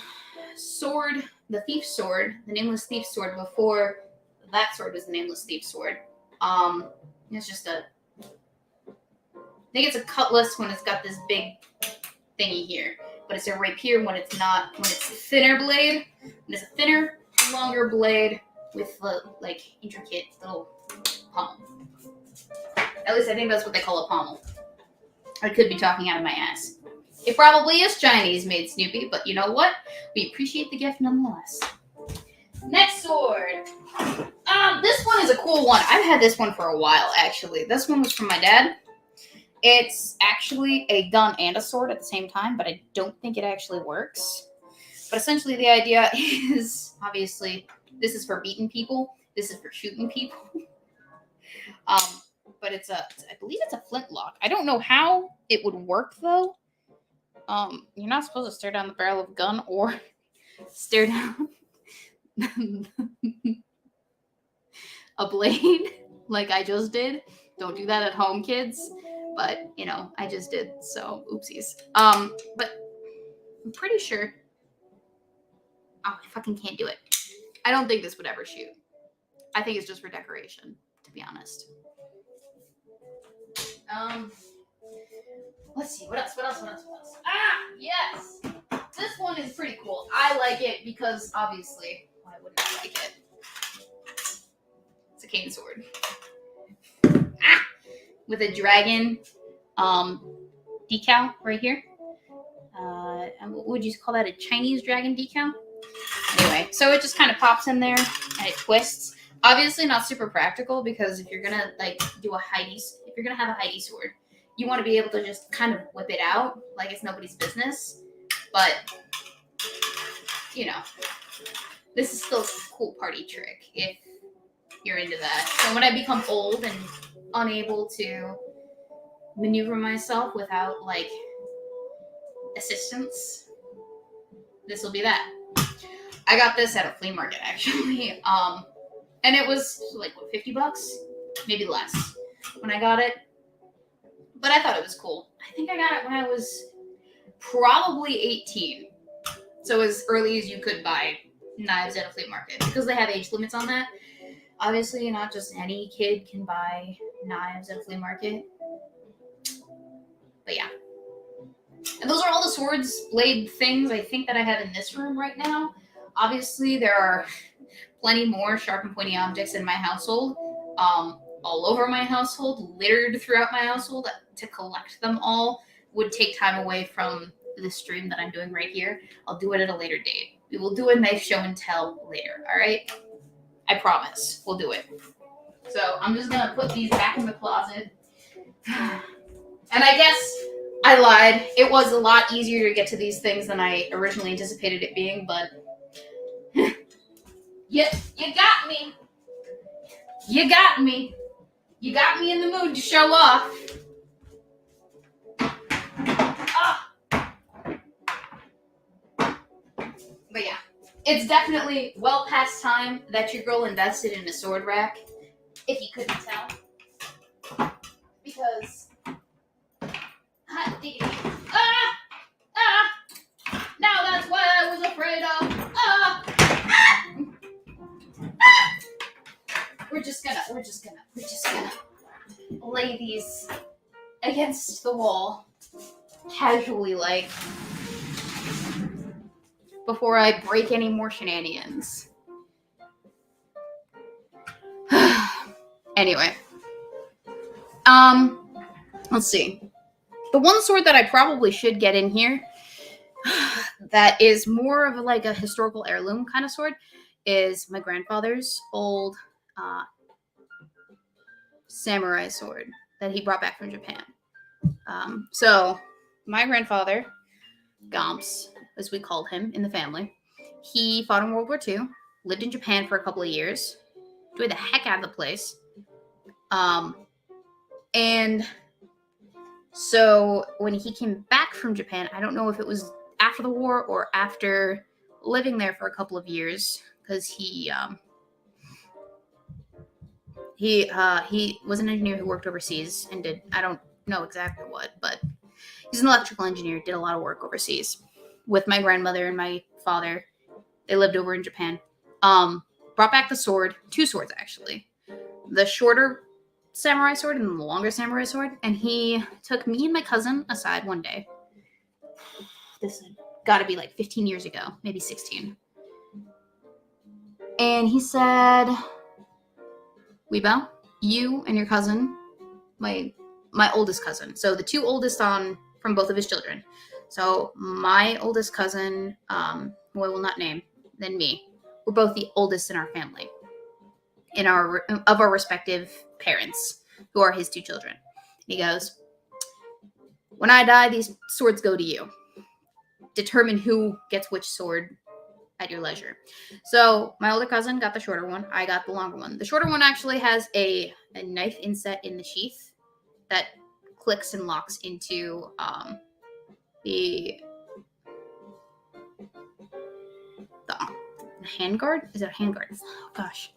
sword. The thief sword, the Nameless Thief sword, before that sword was the Nameless Thief sword. It's just I think it's a cutlass when it's got this big thingy here, but it's a rapier when it's not, when it's a thinner blade. When it's a thinner, longer blade with intricate little pommel. At least I think that's what they call a pommel. I could be talking out of my ass. It probably is Chinese made, Snoopy, but you know what? We appreciate the gift nonetheless. Next sword. This one is a cool one. I've had this one for a while, actually. This one was from my dad. It's actually a gun and a sword at the same time, but I don't think it actually works. But essentially the idea is, obviously, this is for beating people. This is for shooting people. But I believe it's a flintlock. I don't know how it would work, though. You're not supposed to stare down the barrel of a gun or stare down a blade like I just did. Don't do that at home, kids. But, I just did, so oopsies. But I'm pretty sure... Oh, I fucking can't do it. I don't think this would ever shoot. I think it's just for decoration. to be honest. Let's see, what else? Yes! This one is pretty cool. I like it because, obviously, why wouldn't I like it? It's a cane sword. With a dragon decal right here. What would you call that? A Chinese dragon decal? Anyway, so it just kind of pops in there and it twists. Obviously not super practical because if you're gonna do a if you're gonna have a Heidi sword, you want to be able to just kind of whip it out like it's nobody's business. But you know, this is still a cool party trick if you're into that. So when I become old and unable to maneuver myself without assistance, this will be that. I got this at a flea market actually, and it was like what, $50, maybe less when I got it. But I thought it was cool. I think I got it when I was probably 18, so as early as you could buy knives at a flea market because they have age limits on that. Obviously, not just any kid can buy knives at a flea market. But yeah. And those are all the swords, blade things I think that I have in this room right now. Obviously, there are plenty more sharp and pointy objects in my household. All over my household, littered throughout my household. To collect them all would take time away from the stream that I'm doing right here. I'll do it at a later date. We will do a knife show and tell later, all right? I promise. We'll do it. So I'm just going to put these back in the closet. And I guess I lied. It was a lot easier to get to these things than I originally anticipated it being, but you got me. You got me. You got me in the mood to show off. But yeah, it's definitely well past time that your girl invested in a sword rack, if you couldn't tell. Because, hot diggity. Now that's what I was afraid of. We're just gonna lay these against the wall casually before I break any more shenanigans. Anyway. Let's see. The one sword that I probably should get in here that is more of a historical heirloom kind of sword is my grandfather's old samurai sword that he brought back from Japan. So my grandfather, Gomps, as we called him in the family, he fought in World War II, lived in Japan for a couple of years, enjoyed the heck out of the place. And so when he came back from Japan, I don't know if it was after the war or after living there for a couple of years, because he was an engineer who worked overseas and did, I don't know exactly what, but he's an electrical engineer, did a lot of work overseas with my grandmother and my father. They lived over in Japan. Brought back the sword, two swords actually. The shorter samurai sword and the longer samurai sword. And he took me and my cousin aside one day. This has got to be 15 years ago, maybe 16. And he said, Weebo, you and your cousin, my oldest cousin. So the two oldest from both of his children. So my oldest cousin, who I will not name, then me. We're both the oldest in our family, of our respective parents, who are his two children. He goes, when I die, these swords go to you. Determine who gets which sword at your leisure. So my older cousin got the shorter one. I got the longer one. The shorter one actually has a knife inset in the sheath that clicks and locks into the handguard? Is it a handguard? Oh, gosh.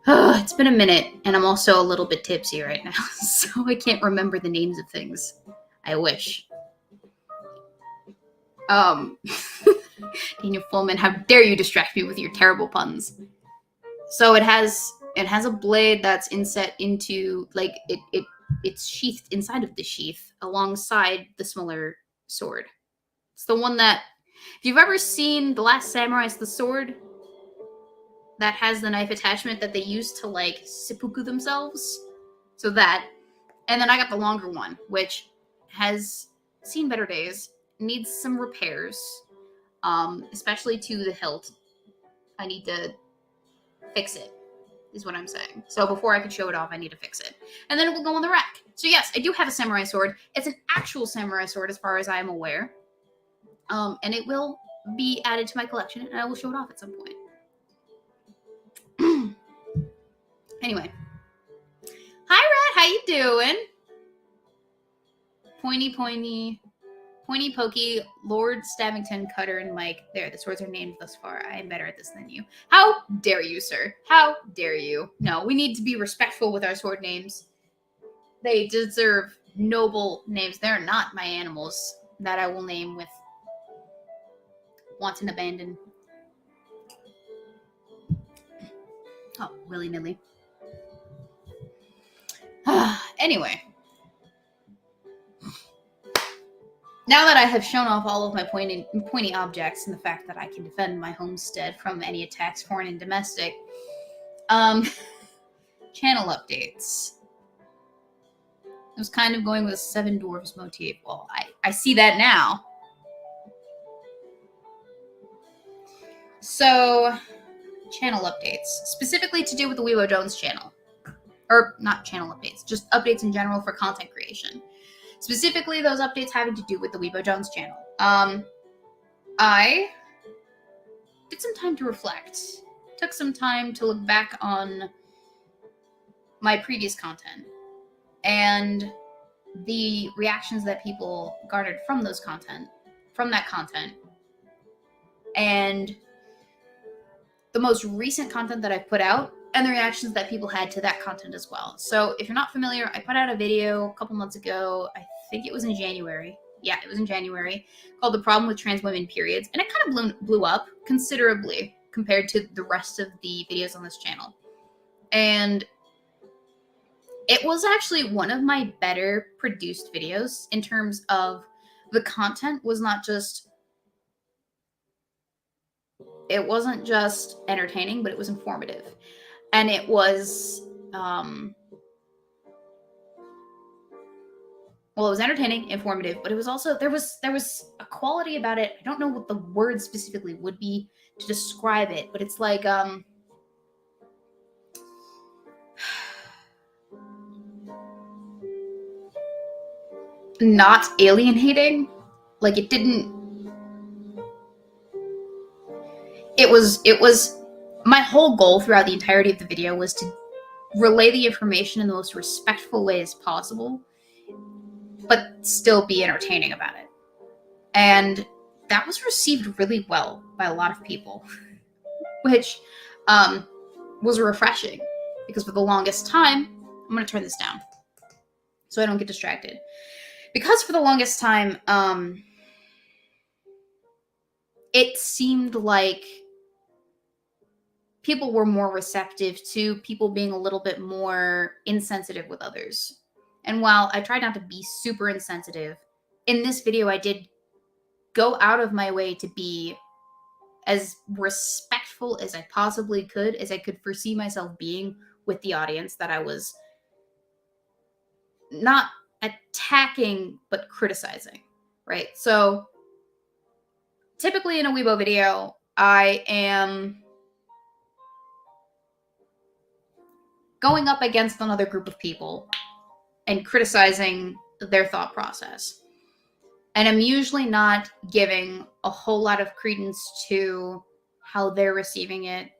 It's been a minute, and I'm also a little bit tipsy right now, so I can't remember the names of things. I wish. Daniel Fullman, how dare you distract me with your terrible puns. So it has It has a blade that's inset into, like, it's sheathed inside of the sheath alongside the smaller sword. It's the one that, if you've ever seen The Last Samurai's the sword that has the knife attachment that they use to, like, seppuku themselves. So that. And then I got the longer one, which has seen better days. Needs some repairs, especially to the hilt. I need to fix it, is what I'm saying. So before I can show it off, I need to fix it. And then it will go on the rack. So yes, I do have a samurai sword. It's an actual samurai sword as far as I am aware. And it will be added to my collection, and I will show it off at some point. Anyway. Hi, Rat. How you doing? Pointy, Pokey, Lord Stabbington, Cutter, and Mike. There, the swords are named thus far. I am better at this than you. How dare you, sir? How dare you? No, we need to be respectful with our sword names. They deserve noble names. They're not my animals that I will name with wanton abandon. Oh, willy-nilly. Anyway. Now that I have shown off all of my pointy objects and the fact that I can defend my homestead from any attacks, foreign and domestic, channel updates. I was kind of going with a Seven Dwarfs motif. Well, I see that now. So, channel updates. Specifically to do with the Weebo Jones channel. Or, not channel updates, just updates in general for content creation. Specifically, those updates having to do with the Weebo Jones channel. I did some time to reflect. Took some time to look back on my previous content and the reactions that people garnered from that content, and the most recent content that I've put out, and the reactions that people had to that content as well. So if you're not familiar, I put out a video a couple months ago. I think it was in January. Yeah, it was in January, called The Problem with Trans Women Periods. And it kind of blew up considerably compared to the rest of the videos on this channel. And it was actually one of my better produced videos in terms of the content was not just... It wasn't just entertaining, but it was informative. And it was, well, it was entertaining, informative, but it was also, there was a quality about it. I don't know what the word specifically would be to describe it, but it's like, not alienating. Like, it was, my whole goal throughout the entirety of the video was to relay the information in the most respectful way as possible, but still be entertaining about it. And that was received really well by a lot of people, which was refreshing, because for the longest time, I'm going to turn this down so I don't get distracted. Because for the longest time, it seemed like people were more receptive to people being a little bit more insensitive with others. And while I tried not to be super insensitive, in this video I did go out of my way to be as respectful as I possibly could, as I could foresee myself being with the audience that I was not attacking, but criticizing, right? So typically in a Weebo video, I am going up against another group of people and criticizing their thought process. And I'm usually not giving a whole lot of credence to how they're receiving it.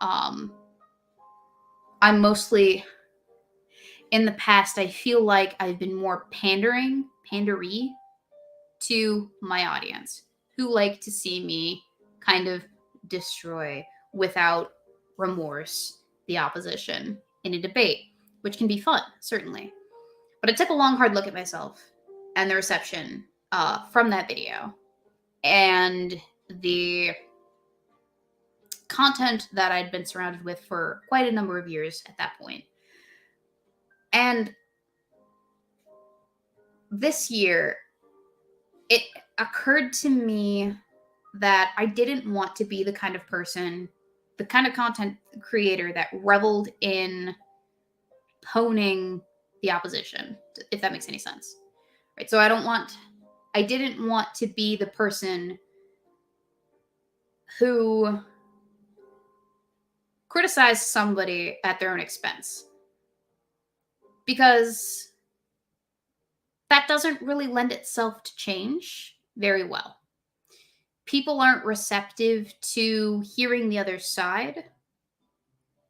I'm mostly, in the past, I feel like I've been more pandery to my audience, who like to see me kind of destroy without remorse the opposition in a debate, which can be fun, certainly. But I took a long, hard look at myself and the reception from that video and the content that I'd been surrounded with for quite a number of years at that point. And this year, it occurred to me that I didn't want to be the kind of person, the kind of content creator that reveled in honing the opposition, if that makes any sense. Right? So I didn't want to be the person who criticized somebody at their own expense, because that doesn't really lend itself to change very well. People aren't receptive to hearing the other side.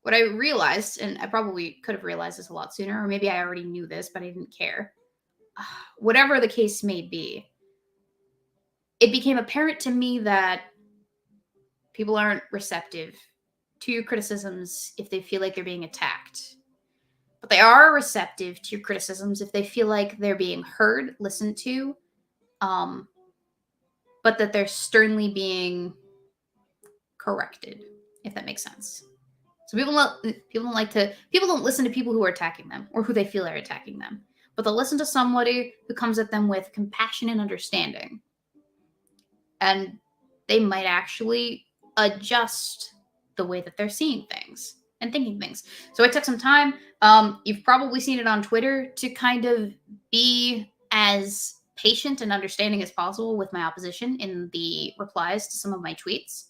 What I realized, and I probably could have realized this a lot sooner, or maybe I already knew this, but I didn't care. Whatever the case may be, it became apparent to me that people aren't receptive to your criticisms if they feel like they're being attacked. But they are receptive to your criticisms if they feel like they're being heard, listened to, but that they're sternly being corrected, if that makes sense. So people don't listen to people who are attacking them or who they feel are attacking them, but they'll listen to somebody who comes at them with compassion and understanding. And they might actually adjust the way that they're seeing things and thinking things. So I took some time. You've probably seen it on Twitter, to kind of be as patient and understanding as possible with my opposition in the replies to some of my tweets.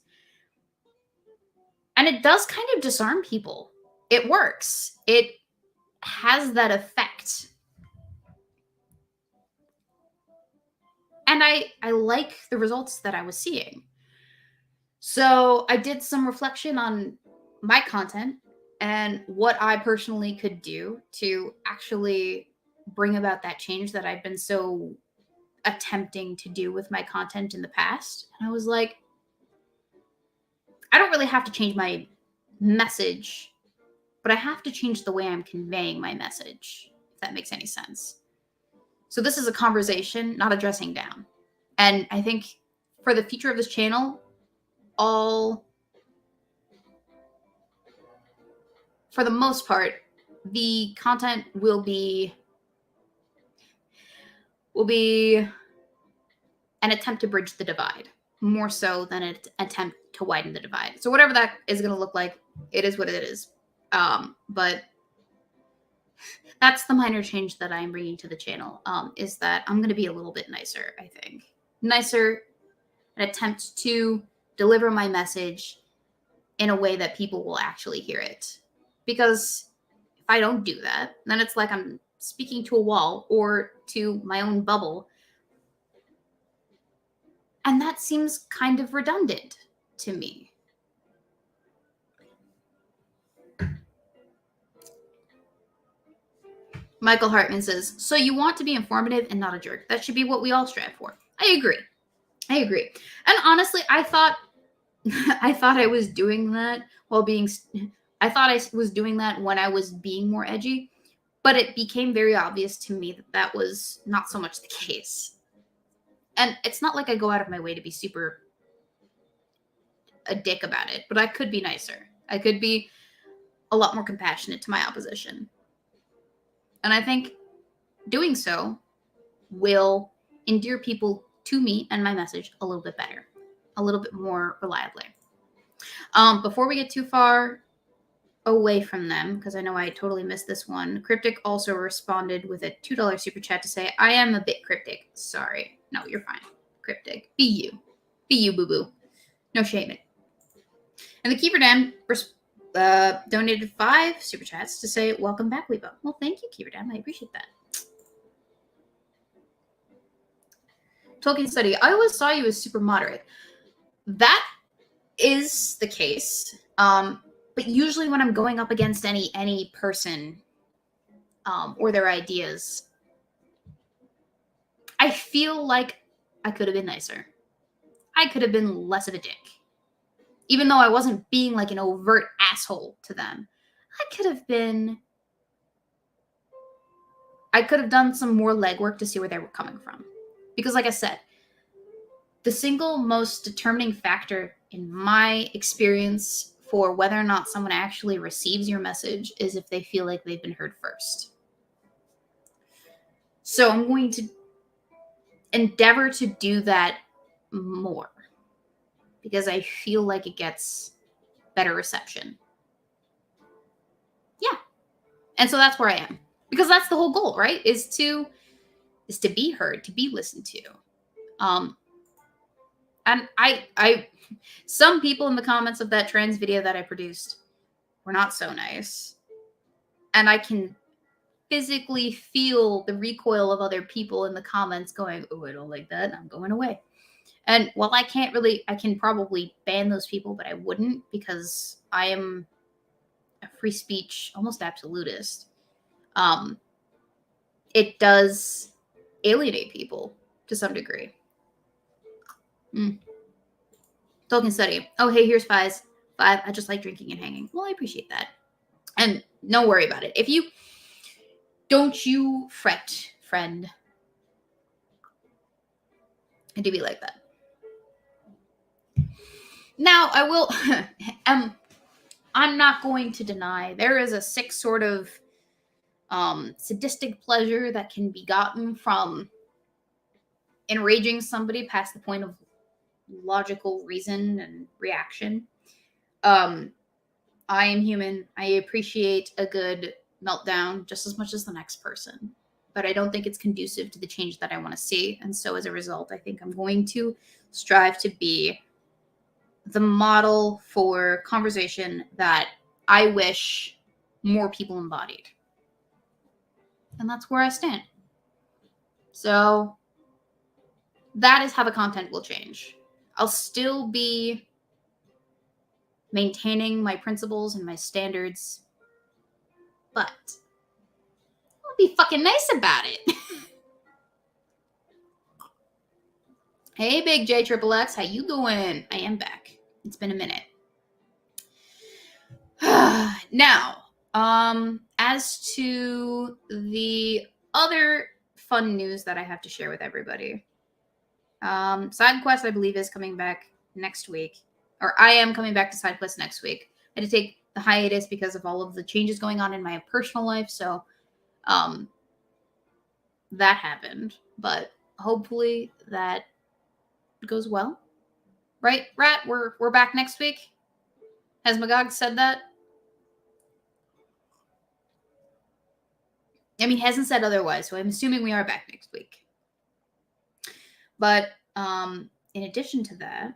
And it does kind of disarm people. It works. It has that effect. And I like the results that I was seeing. So I did some reflection on my content and what I personally could do to actually bring about that change that I've been so attempting to do with my content in the past. And I was like, I don't really have to change my message, but I have to change the way I'm conveying my message, if that makes any sense. So this is a conversation, not a dressing down. And I think for the future of this channel, for the most part, the content will be an attempt to bridge the divide, more so than an attempt to widen the divide. So whatever that is going to look like, it is what it is. But that's the minor change that I'm bringing to the channel, is that I'm going to be a little bit nicer, I think. Nicer, an attempt to deliver my message in a way that people will actually hear it. Because if I don't do that, then it's like I'm speaking to a wall or to my own bubble. And that seems kind of redundant to me. Michael Hartman says, so you want to be informative and not a jerk. That should be what we all strive for. I agree. And honestly, I thought I was doing that I thought I was doing that when I was being more edgy, but it became very obvious to me that that was not so much the case. And it's not like I go out of my way to be super a dick about it, but I could be nicer. I could be a lot more compassionate to my opposition. And I think doing so will endear people to me and my message a little bit better, a little bit more reliably. Before we get too far away from them, because I know I totally missed this one, Cryptic also responded with a $2 super chat to say, I am a bit cryptic. Sorry. No, you're fine. Cryptic. Be you. Be you, boo-boo. No shaming. And the Keeper Dan donated 5 super chats to say, welcome back, Weebo. Well, thank you, Keeper Dan. I appreciate that. Tolkien study. I always saw you as super moderate. That is the case. But usually when I'm going up against any person or their ideas, I feel like I could have been nicer. I could have been less of a dick. Even though I wasn't being like an overt asshole to them, I could have done some more legwork to see where they were coming from. Because like I said, the single most determining factor in my experience, for whether or not someone actually receives your message is if they feel like they've been heard first. So I'm going to endeavor to do that more because I feel like it gets better reception. Yeah. And so that's where I am. Because that's the whole goal, right? Is to be heard, to be listened to. And I some people in the comments of that trans video that I produced were not so nice. And I can physically feel the recoil of other people in the comments going, oh, I don't like that, and I'm going away. And while I can probably ban those people, but I wouldn't because I am a free speech, almost absolutist. It does alienate people to some degree. Tolkien study. Oh, hey, here's 5. I just like drinking and hanging. Well, I appreciate that. And don't worry about it. Don't you fret, friend. I do be like that. Now, I will, I'm not going to deny there is a sick sort of sadistic pleasure that can be gotten from enraging somebody past the point of logical reason and reaction. I am human. I appreciate a good meltdown just as much as the next person, but I don't think it's conducive to the change that I want to see. And so as a result, I think I'm going to strive to be the model for conversation that I wish more people embodied. And that's where I stand. So that is how the content will change. I'll still be maintaining my principles and my standards, but I'll be fucking nice about it. Hey, Big J Triple X, how you doing? I am back. It's been a minute. Now, as to the other fun news that I have to share with everybody, Side Quest, I believe, is coming back next week, or I am coming back to Side Quest next week. I had to take the hiatus because of all of the changes going on in my personal life, so that happened. But hopefully that goes well, right? Rat, we're back next week. Has Magog said that? I mean, he hasn't said otherwise, so I'm assuming we are back next week. But in addition to that,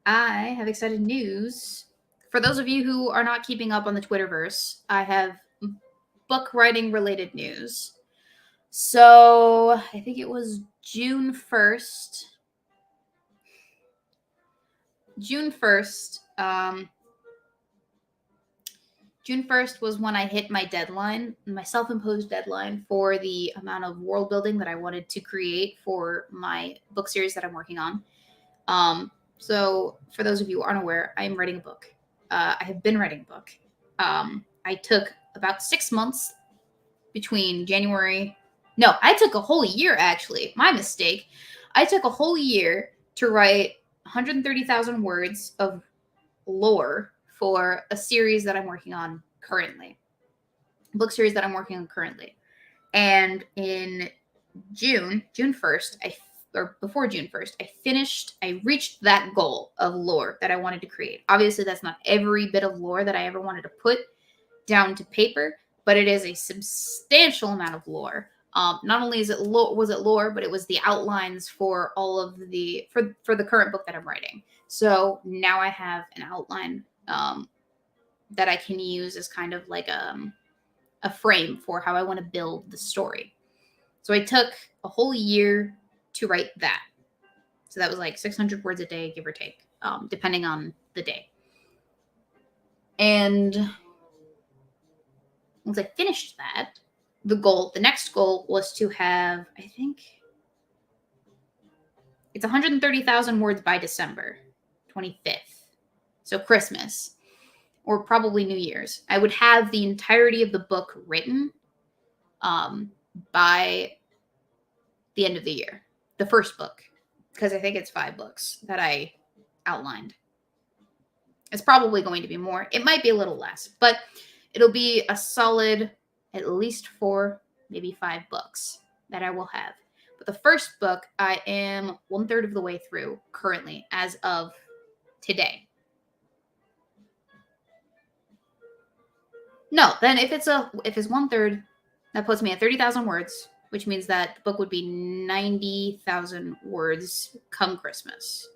I have exciting news. For those of you who are not keeping up on the Twitterverse, I have book writing related news. So I think it was June 1st. June 1st was when I hit my deadline, my self-imposed deadline for the amount of world building that I wanted to create for my book series that I'm working on. So for those of you who aren't aware, I am writing a book. I have been writing a book. I took about 6 months between January. No, I took a whole year, actually. My mistake. I took a whole year to write 130,000 words of lore for a series that I'm working on currently. Book series that I'm working on currently. And in June 1st, before June 1st, I reached that goal of lore that I wanted to create. Obviously, that's not every bit of lore that I ever wanted to put down to paper, but it is a substantial amount of lore. Not only was it lore, but it was the outlines for all of for the current book that I'm writing. So now I have an outline that I can use as kind of like a frame for how I want to build the story. So I took a whole year to write that. So that was like 600 words a day, give or take, depending on the day. And once I finished that, the next goal was to have, I think, it's 130,000 words by December 25th. So Christmas, or probably New Year's. I would have the entirety of the book written by the end of the year. The first book. because I think it's 5 books that I outlined. It's probably going to be more. It might be a little less, but it'll be a solid at least 4, maybe 5 books that I will have. But the first book, I am 1/3 of the way through currently as of today. No, then if it's 1/3, that puts me at 30,000 words, which means that the book would be 90,000 words come Christmas.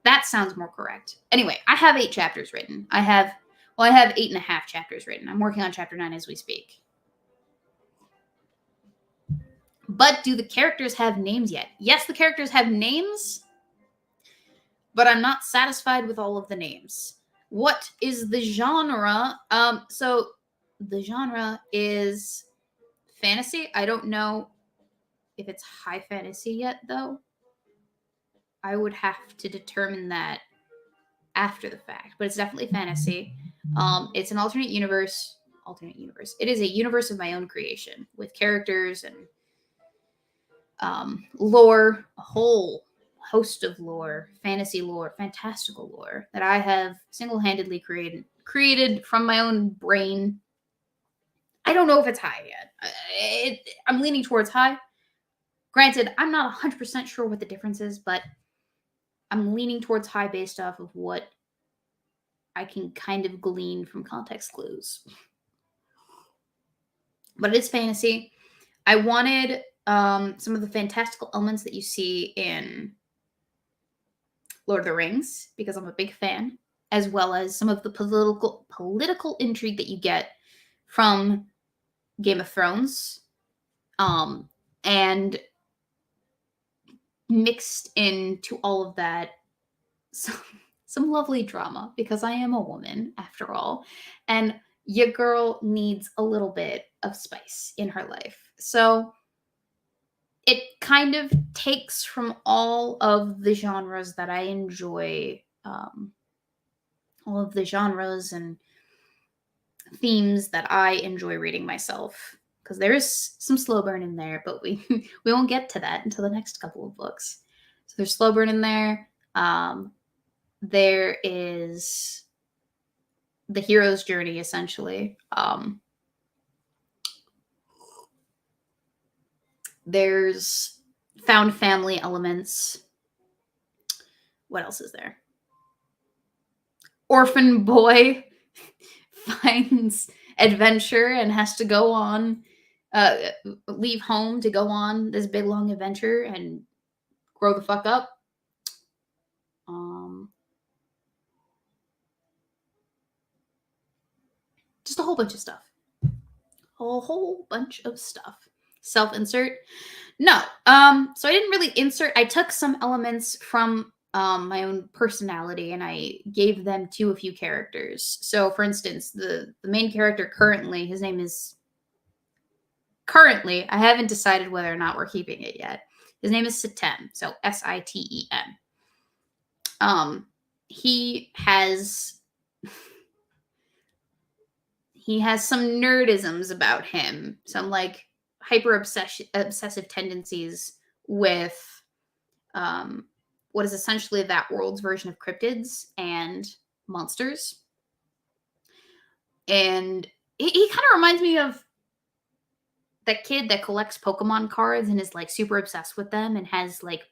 That sounds more correct. Anyway, I have 8 chapters written. I have 8.5 chapters written. I'm working on chapter 9 as we speak. But do the characters have names yet? Yes, the characters have names, but I'm not satisfied with all of the names. What is the genre? So the genre is fantasy. I don't know if it's high fantasy yet, though. I would have to determine that after the fact, but it's definitely fantasy. It's an alternate universe. It is a universe of my own creation with characters and lore, a whole host of lore, fantasy lore, fantastical lore that I have single-handedly created from my own brain. I don't know if it's high yet. I'm leaning towards high. Granted, I'm not 100% sure what the difference is, but I'm leaning towards high based off of what I can kind of glean from context clues. But it is fantasy. I wanted some of the fantastical elements that you see in Lord of the Rings, because I'm a big fan, as well as some of the political intrigue that you get from Game of Thrones, and mixed into all of that some lovely drama, because I am a woman after all, and your girl needs a little bit of spice in her life. So it kind of takes from all of the genres that I enjoy, all of the genres and themes that I enjoy reading myself. Because there is some slow burn in there, but we won't get to that until the next couple of books. So there's slow burn in there. There is the hero's journey, essentially. There's found family elements. What else is there? Orphan boy finds adventure and has to go on, leave home to go on this big long adventure and grow the fuck up. Just a whole bunch of stuff. A whole bunch of stuff. Self-insert? No. So I didn't really insert. I took some elements from my own personality and I gave them to a few characters. So, for instance, the main character currently, his name is... Currently, I haven't decided whether or not we're keeping it yet. His name is Sitem, so Siten. He has some nerdisms about him, some like hyper obsessive tendencies with what is essentially that world's version of cryptids and monsters. And he kind of reminds me of that kid that collects Pokemon cards and is like super obsessed with them and has like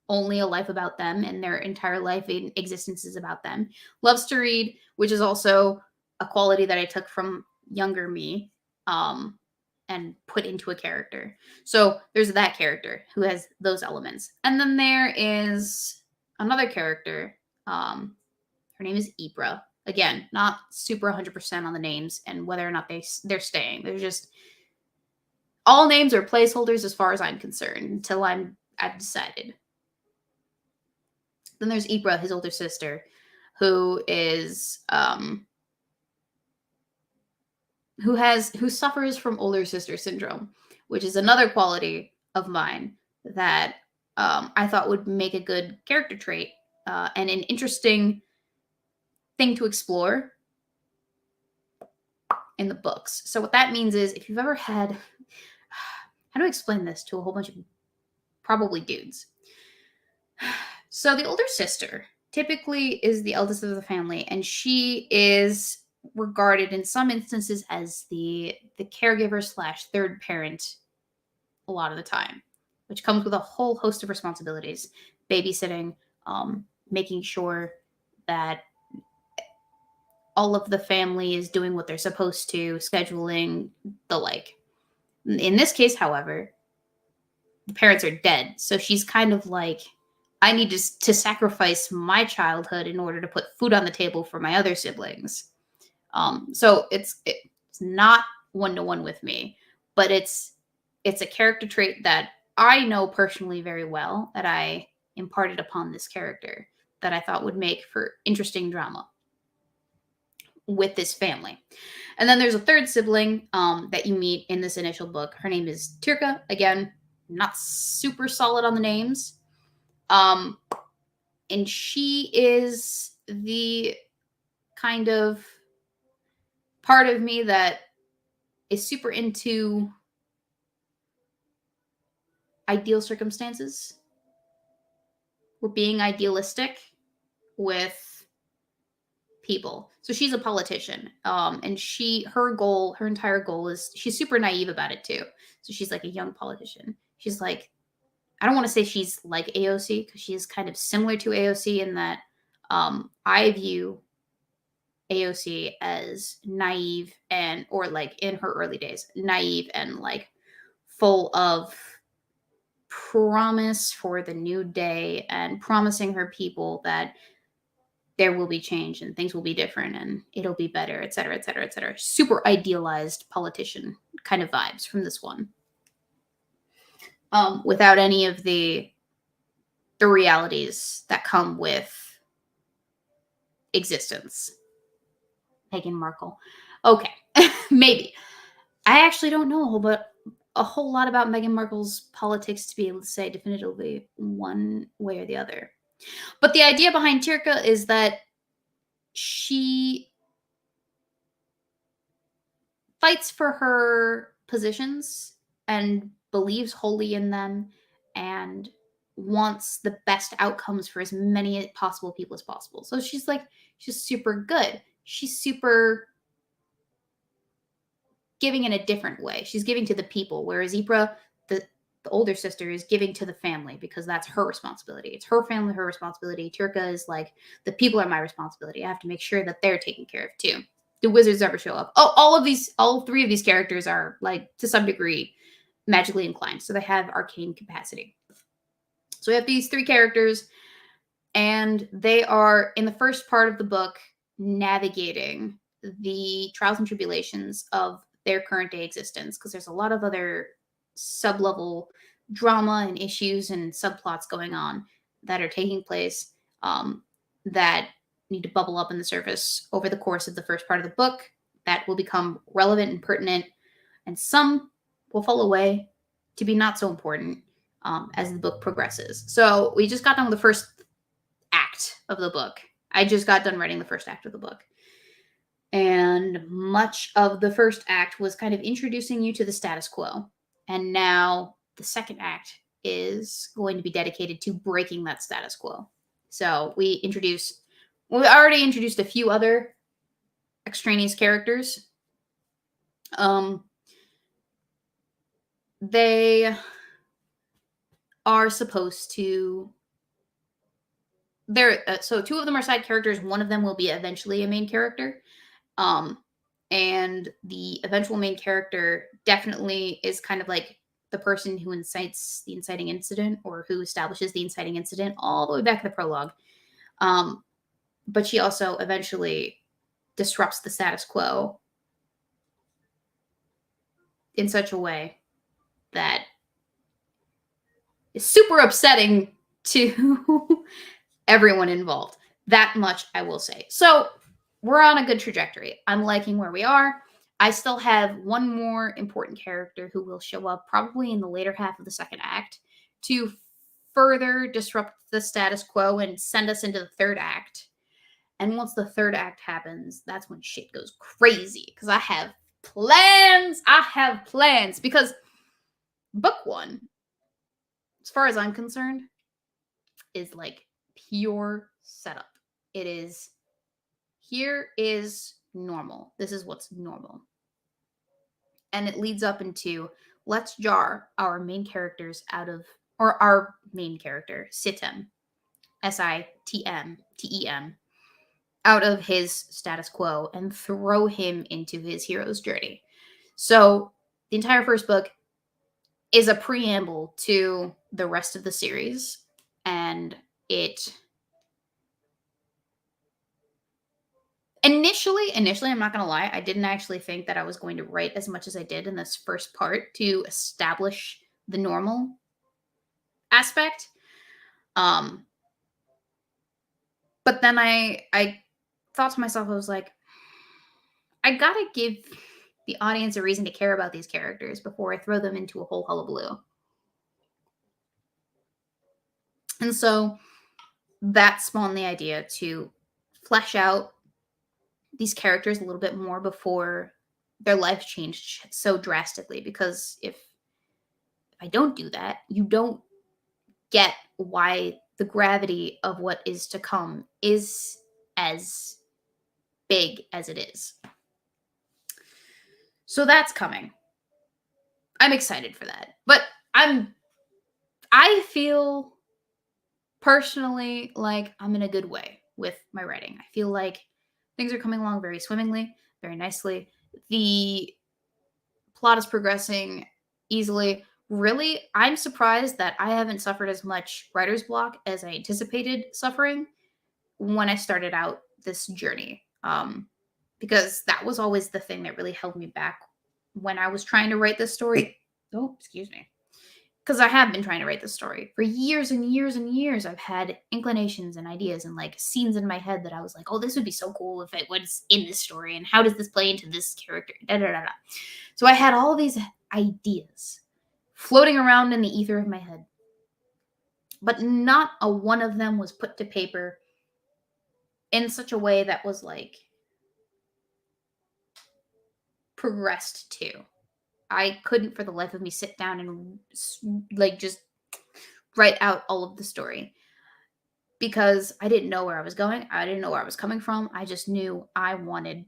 only a life about them and their entire life in existence is about them. Loves to read, which is also a quality that I took from younger me, and put into a character. So there's that character who has those elements. And then there is another character. Her name is Ibra. Again, not super 100% on the names and whether or not they're staying. They're just... all names are placeholders as far as I'm concerned until I've decided. Then there's Ibra, his older sister, who is who suffers from older sister syndrome, which is another quality of mine that I thought would make a good character trait and an interesting thing to explore in the books. So what that means is, if you've ever had... how do I explain this to a whole bunch of probably dudes? So the older sister typically is the eldest of the family, and she is regarded in some instances as the caregiver slash third parent a lot of the time, which comes with a whole host of responsibilities: babysitting, making sure that all of the family is doing what they're supposed to, scheduling, the like. In this case, however, the parents are dead. So she's kind of like, I need to sacrifice my childhood in order to put food on the table for my other siblings. So it's not one to one with me, but it's a character trait that I know personally very well, that I imparted upon this character, that I thought would make for interesting drama with this family. And then there's a third sibling that you meet in this initial book. Her name is Tirka. Again, not super solid on the names. And she is the kind of part of me that is super into ideal circumstances. We're being idealistic with people. So she's a politician. And her entire goal is, she's super naive about it too. So she's like a young politician. She's like, I don't want to say she's like AOC, because she is kind of similar to AOC in that I view AOC as naive, or like in her early days, naive and like full of promise for the new day, and promising her people that there will be change and things will be different and it'll be better, et cetera, et cetera, et cetera. Super idealized politician kind of vibes from this one. Without any of the realities that come with existence. Meghan Markle. Okay, maybe. I actually don't know a whole lot about Meghan Markle's politics to be able to say definitively one way or the other. But the idea behind Tirka is that she fights for her positions and believes wholly in them, and wants the best outcomes for as many possible people as possible. So she's super good. She's super giving in a different way. She's giving to the people, whereas Ypres, the older sister, is giving to the family because that's her responsibility. It's her family, her responsibility. Tirka is like, the people are my responsibility. I have to make sure that they're taken care of too. The wizards ever show up. Oh, all three of these characters are like, to some degree, magically inclined. So they have arcane capacity. So we have these three characters, and they are, in the first part of the book, navigating the trials and tribulations of their current day existence, because there's a lot of other sub-level drama and issues and subplots going on that are taking place that need to bubble up in the surface over the course of the first part of the book, that will become relevant and pertinent, and some will fall away to be not so important as the book progresses. So we just got done with the first act of the book. I just got done writing the first act of the book. And much of the first act was kind of introducing you to the status quo. And now the second act is going to be dedicated to breaking that status quo. So we already introduced a few other extraneous characters. They are supposed to... so two of them are side characters. One of them will be eventually a main character. And the eventual main character definitely is kind of like the person who incites the inciting incident, or who establishes the inciting incident all the way back in the prologue. But she also eventually disrupts the status quo in such a way that is super upsetting to everyone involved. That much I will say. So we're on a good trajectory. I'm liking where we are. I still have one more important character who will show up probably in the later half of the second act to further disrupt the status quo and send us into the third act. And once the third act happens, that's when shit goes crazy, because I have plans. Because book one, as far as I'm concerned, is like pure setup. It is, here is normal. This is what's normal. And it leads up into, let's jar our main characters out of, or our main character, Sitem, Sitmtem, out of his status quo and throw him into his hero's journey. So the entire first book is a preamble to the rest of the series, and it initially, I'm not gonna lie, I didn't actually think that I was going to write as much as I did in this first part to establish the normal aspect. But then I thought to myself, I was like, I gotta give the audience a reason to care about these characters before I throw them into a whole hullabaloo. And so that spawned the idea to flesh out these characters a little bit more before their lives changed so drastically. Because if I don't do that, you don't get why the gravity of what is to come is as big as it is. So that's coming. I'm excited for that. But I feel personally like I'm in a good way with my writing. I feel like things are coming along very swimmingly, very nicely. The plot is progressing easily. Really, I'm surprised that I haven't suffered as much writer's block as I anticipated suffering when I started out this journey. Because that was always the thing that really held me back when I was trying to write this story. Oh, excuse me. Because I have been trying to write this story for years and years and years. I've had inclinations and ideas and like scenes in my head that I was like, oh, this would be so cool if it was in this story. And how does this play into this character? Da, da, da, da. So I had all these ideas floating around in the ether of my head. But not a one of them was put to paper in such a way that was like progressed to. I couldn't for the life of me sit down and like just write out all of the story because I didn't know where I was going. I didn't know where I was coming from. I just knew I wanted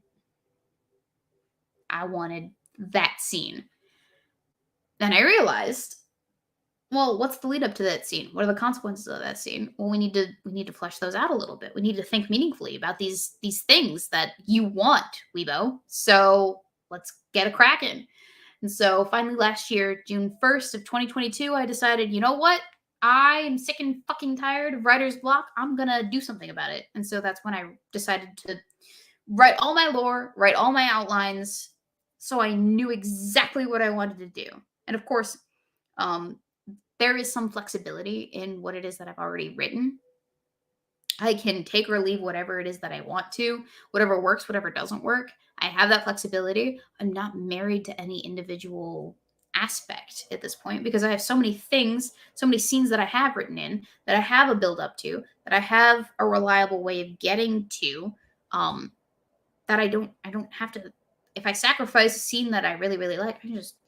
that scene. Then I realized, well, what's the lead up to that scene? What are the consequences of that scene? Well, we need to flesh those out a little bit. We need to think meaningfully about these things that you want, Weebo. So let's get a crackin'. And so finally last year, June 1st of 2022, I decided, you know what? I am sick and fucking tired of writer's block. I'm going to do something about it. And so that's when I decided to write all my lore, write all my outlines, so I knew exactly what I wanted to do. And of course, there is some flexibility in what it is that I've already written. I can take or leave whatever it is that I want to, whatever works, whatever doesn't work. I have that flexibility. I'm not married to any individual aspect at this point because I have so many things, so many scenes that I have written in, that I have a build up to, that I have a reliable way of getting to, that I don't have to. If I sacrifice a scene that I really, really like,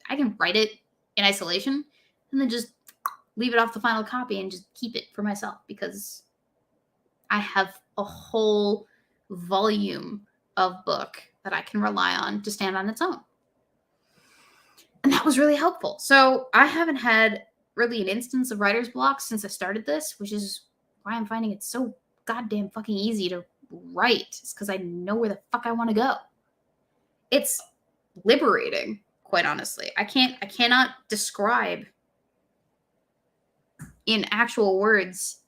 I can write it in isolation and then just leave it off the final copy and just keep it for myself because I have a whole volume of book that I can rely on to stand on its own. And that was really helpful. So I haven't had really an instance of writer's block since I started this, which is why I'm finding it so goddamn fucking easy to write. It's because I know where the fuck I want to go. It's liberating, quite honestly. I cannot describe in actual words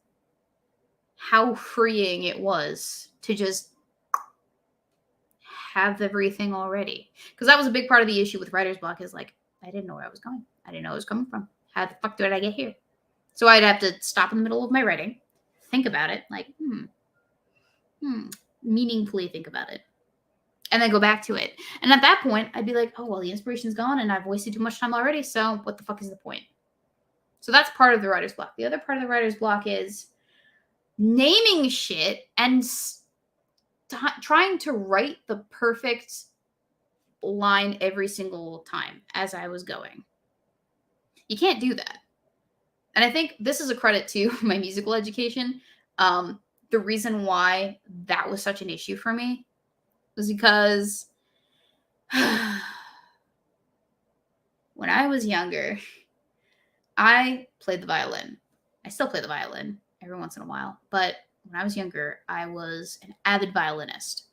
how freeing it was to just have everything already. Because that was a big part of the issue with writer's block is like, I didn't know where I was going. I didn't know where I was coming from. How the fuck did I get here? So I'd have to stop in the middle of my writing, think about it, like, meaningfully think about it, and then go back to it. And at that point, I'd be like, oh, well, the inspiration's gone and I've wasted too much time already, so what the fuck is the point? So that's part of the writer's block. The other part of the writer's block is naming shit and trying to write the perfect line every single time as I was going. You can't do that. And I think this is a credit to my musical education. The reason why that was such an issue for me was because when I was younger, I played the violin. I still play the violin every once in a while, but when I was younger, I was an avid violinist.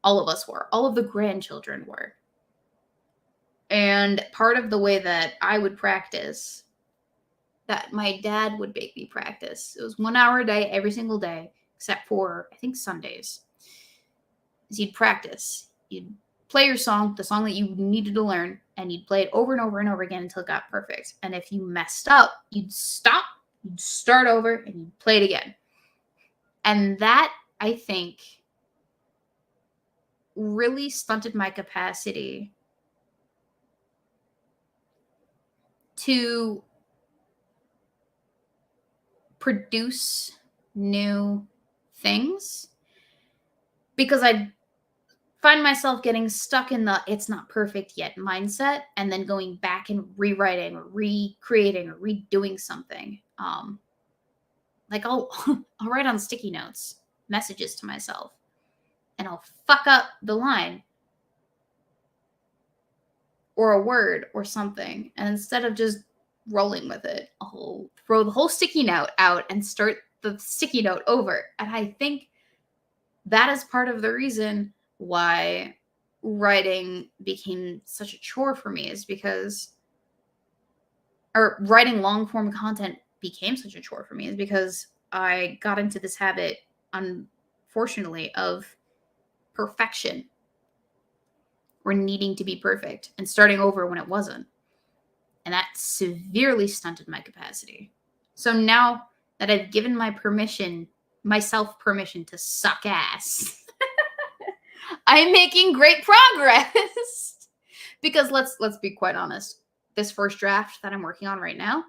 All of us were. All of the grandchildren were. And part of the way that I would practice, that my dad would make me practice, it was 1 hour a day, every single day, except for, I think, Sundays, is you'd practice. You'd play your song, the song that you needed to learn, and you'd play it over and over and over again until it got perfect. And if you messed up, you'd stop, you'd start over, and you'd play it again. And that, I think, really stunted my capacity to produce new things, because I'd find myself getting stuck in the it's not perfect yet mindset, and then going back and rewriting or recreating or redoing something. Like I'll write on sticky notes messages to myself, and I'll fuck up the line or a word or something, and instead of just rolling with it, I'll throw the whole sticky note out and start the sticky note over. And I think that is part of the reason why writing became such a chore for me, is because, or writing long form content became such a chore for me, is because I got into this habit, unfortunately, of perfection, or needing to be perfect and starting over when it wasn't. And that severely stunted my capacity. So now that I've given myself permission to suck ass, I'm making great progress. Because let's be quite honest, this first draft that I'm working on right now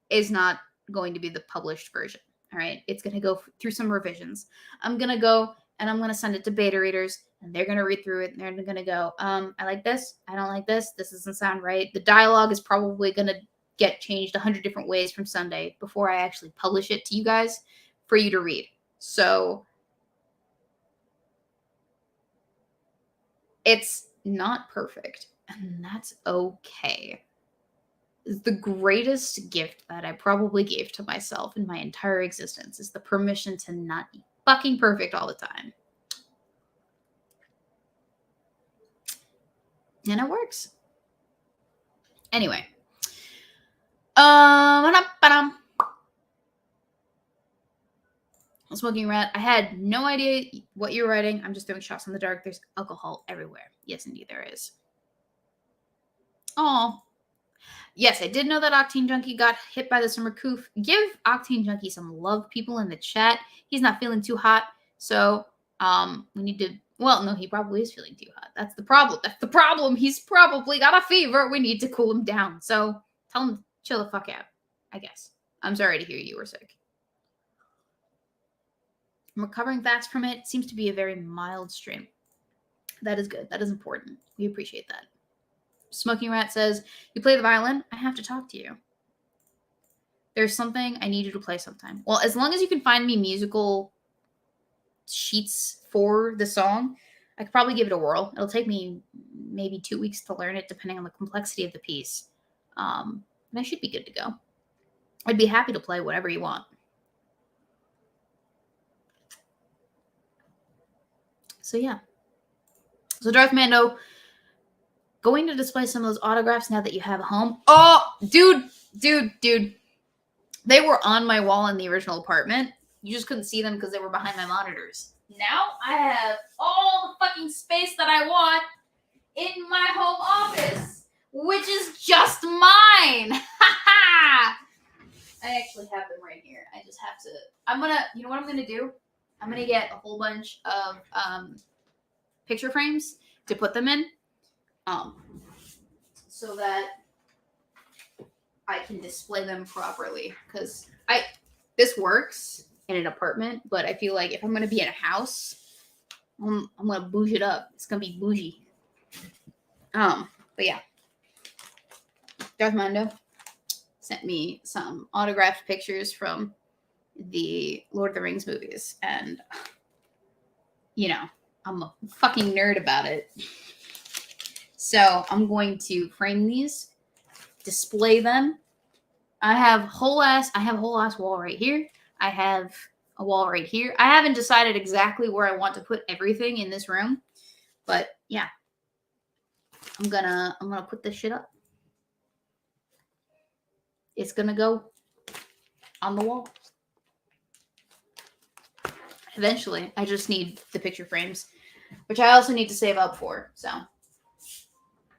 is not going to be the published version. All right, it's going to go through some revisions. I'm going to go and I'm going to send it to beta readers, and they're going to read through it, and they're going to go, I like this, I don't like this doesn't sound right. The dialogue is probably going to get changed 100 different ways from Sunday before I actually publish it to you guys for you to read. So it's not perfect, and that's okay. The greatest gift that I probably gave to myself in my entire existence is the permission to not be fucking perfect all the time. And it works. Anyway. Smoking Rat, I had no idea what you're writing. I'm just throwing shots in the dark. There's alcohol everywhere. Yes, indeed, there is. Oh. Yes, I did know that Octane Junkie got hit by the summer coof. Give Octane Junkie some love, people in the chat. He's not feeling too hot. So, we need to... Well, no, he probably is feeling too hot. That's the problem. He's probably got a fever. We need to cool him down. So, tell him to chill the fuck out, I guess. I'm sorry to hear you were sick. I'm recovering fast from it. Seems to be a very mild strain. That is good. That is important. We appreciate that. Smoking Rat says, you play the violin? I have to talk to you. There's something I need you to play sometime. Well, as long as you can find me musical sheets for the song, I could probably give it a whirl. It'll take me maybe 2 weeks to learn it, depending on the complexity of the piece. And I should be good to go. I'd be happy to play whatever you want. So yeah. So Darth Mando, going to display some of those autographs now that you have a home. Oh, dude. They were on my wall in the original apartment. You just couldn't see them because they were behind my monitors. Now I have all the fucking space that I want in my home office, which is just mine. I actually have them right here. I just have to, you know what I'm going to do? I'm going to get a whole bunch of picture frames to put them in, so that I can display them properly. Because this works in an apartment, but I feel like if I'm going to be in a house, I'm going to bouge it up. It's going to be bougie. But yeah. Darth Mando sent me some autographed pictures from the Lord of the Rings movies, and I'm a fucking nerd about it. So I'm going to frame these, display them. I have a whole ass wall right here. I have a wall right here. I haven't decided exactly where I want to put everything in this room, but yeah, I'm gonna put this shit up. It's gonna go on the wall. Eventually, I just need the picture frames, which I also need to save up for. So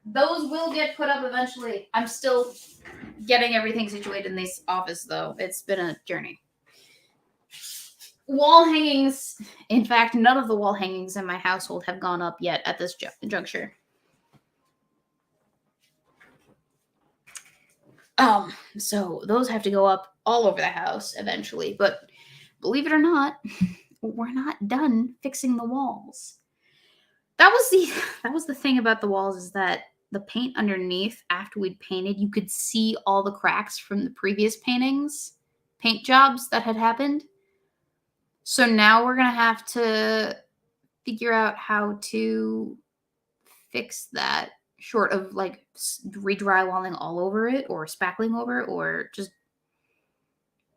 those will get put up eventually. I'm still getting everything situated in this office, though. It's been a journey. Wall hangings. In fact, none of the wall hangings in my household have gone up yet at this juncture. So those have to go up all over the house eventually. But believe it or not, we're not done fixing the walls. That was the thing about the walls, is that the paint underneath, after we'd painted, you could see all the cracks from the previous paint jobs that had happened. So now we're going to have to figure out how to fix that, short of like re-drywalling all over it or spackling over it or just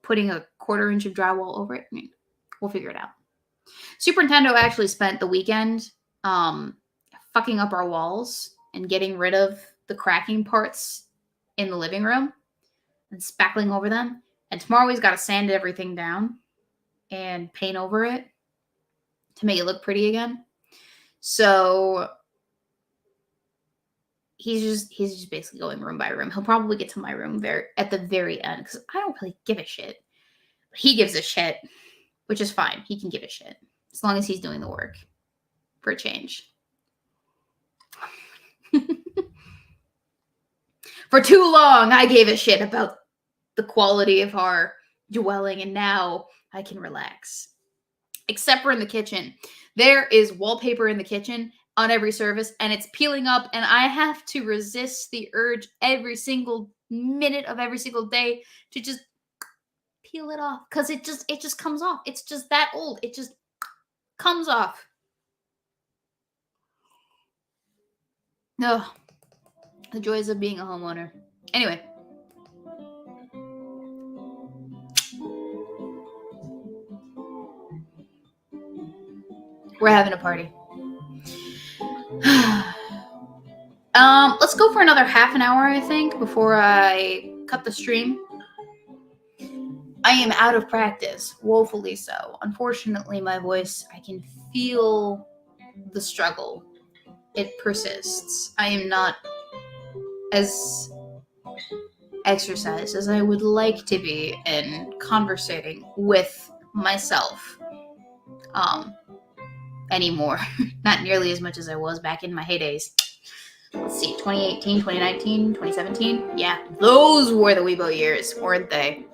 putting a 1/4 inch of drywall over it. I mean, we'll figure it out. Super Nintendo actually spent the weekend fucking up our walls and getting rid of the cracking parts in the living room and spackling over them. And tomorrow he's got to sand everything down and paint over it to make it look pretty again. So he's just basically going room by room. He'll probably get to my room at the very end, because I don't really give a shit. But he gives a shit, which is fine. He can give a shit as long as he's doing the work for a change. For too long, I gave a shit about the quality of our dwelling, and now I can relax. Except for in the kitchen. There is wallpaper in the kitchen on every surface, and it's peeling up, and I have to resist the urge every single minute of every single day to just peel it off, because it just comes off. It's just that old. It just comes off. Ugh. The joys of being a homeowner. Anyway. We're having a party. Let's go for another half an hour, I think, before I cut the stream. I am out of practice, woefully so. Unfortunately, my voice, I can feel the struggle. It persists. I am not as exercised as I would like to be in conversating with myself anymore. Not nearly as much as I was back in my heydays. Let's see, 2018, 2019, 2017. Yeah, those were the Weebo years, weren't they?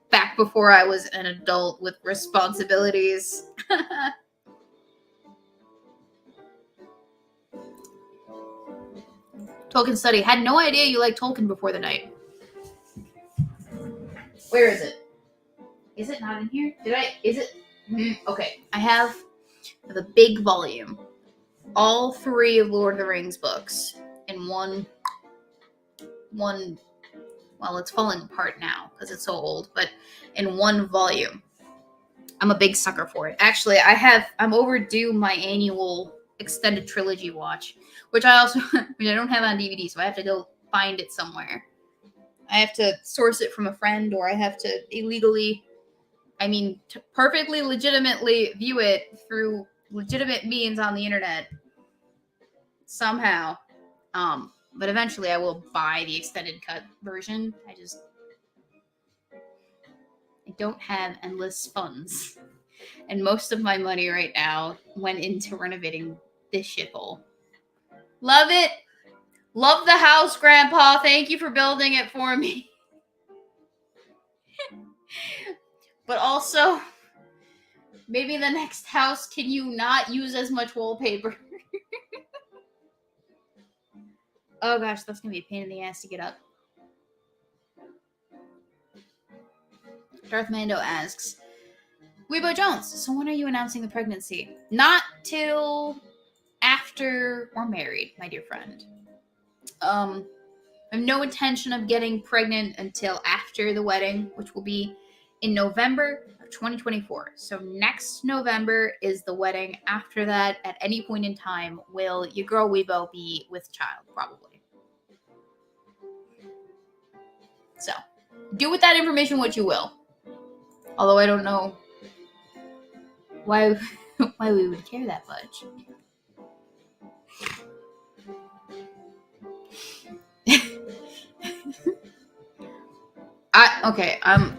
Back before I was an adult with responsibilities. Tolkien study. Had no idea you liked Tolkien before the night. Where is it? Is it not in here? Is it? Okay. I have the big volume. All 3 of Lord of the Rings books in one, well, it's falling apart now because it's so old, but in one volume. I'm a big sucker for it. Actually, I'm overdue my annual extended trilogy watch, which I don't have on DVD, so I have to go find it somewhere. I have to source it from a friend, or I have to illegally, perfectly legitimately view it through legitimate means on the internet somehow. But eventually I will buy the extended cut version. I don't have endless funds. And most of my money right now went into renovating this shithole. Love it. Love the house, Grandpa. Thank you for building it for me. But also, maybe the next house, can you not use as much wallpaper? Oh gosh, that's going to be a pain in the ass to get up. Darth Mando asks, Weebo Jones, so when are you announcing the pregnancy? Not till after we're married, my dear friend. I have no intention of getting pregnant until after the wedding, which will be in November of 2024. So next November is the wedding. After that, at any point in time, will your girl Weebo be with child? Probably. So do with that information what you will. Although I don't know why we would care that much.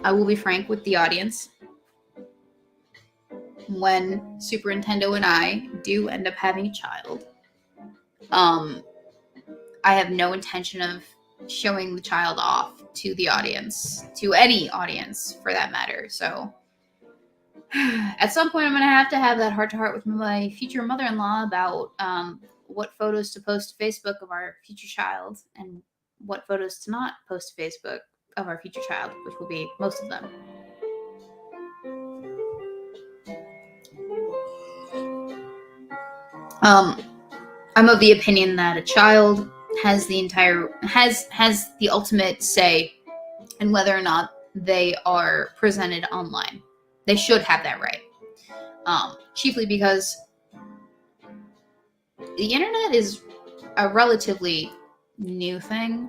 I will be frank with the audience. When Super Nintendo and I do end up having a child, I have no intention of showing the child off to the audience, to any audience for that matter. So at some point I'm going to have that heart-to-heart with my future mother-in-law about what photos to post to Facebook of our future child and what photos to not post to Facebook of our future child, which will be most of them. I'm of the opinion that a child has the ultimate say in whether or not they are presented online. They should have that right. Chiefly because the internet is a relatively new thing.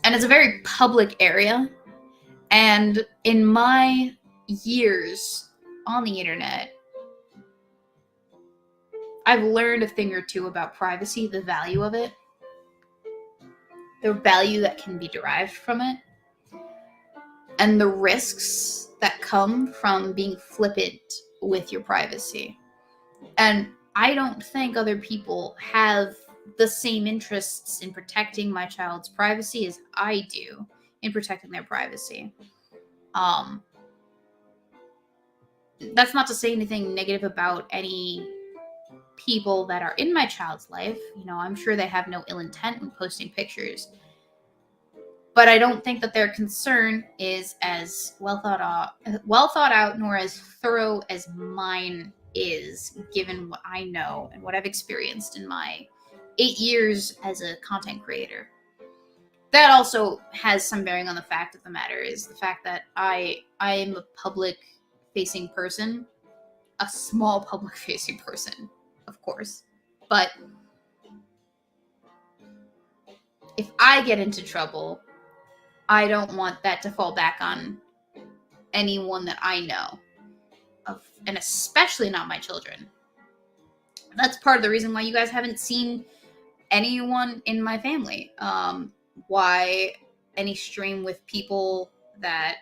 And it's a very public area. And in my years on the internet, I've learned a thing or two about privacy, the value of it, the value that can be derived from it, and the risks that come from being flippant with your privacy. And I don't think other people have the same interests in protecting my child's privacy as I do in protecting their privacy. That's not to say anything negative about any people that are in my child's life. You know, I'm sure they have no ill intent in posting pictures. But I don't think that their concern is as well thought out, nor as thorough as mine is, given what I know and what I've experienced in my 8 years as a content creator. That also has some bearing on the fact of the matter is the fact that I am a public-facing person, a small public-facing person, of course. But if I get into trouble, I don't want that to fall back on anyone that I know of, and especially not my children. That's part of the reason why you guys haven't seen anyone in my family. Why any stream with people that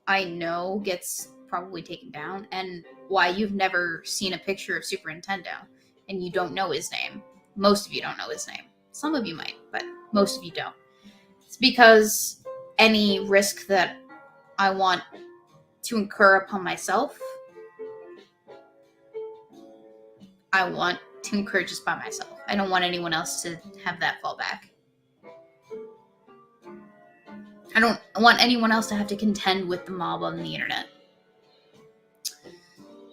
I know gets probably taken down, and why you've never seen a picture of Super Nintendo and you don't know his name. Most of you don't know his name. Some of you might, but most of you don't. It's because any risk that I want to incur upon myself, I want to incur just by myself. I don't want anyone else to have that fall back. I don't want anyone else to have to contend with the mob on the internet.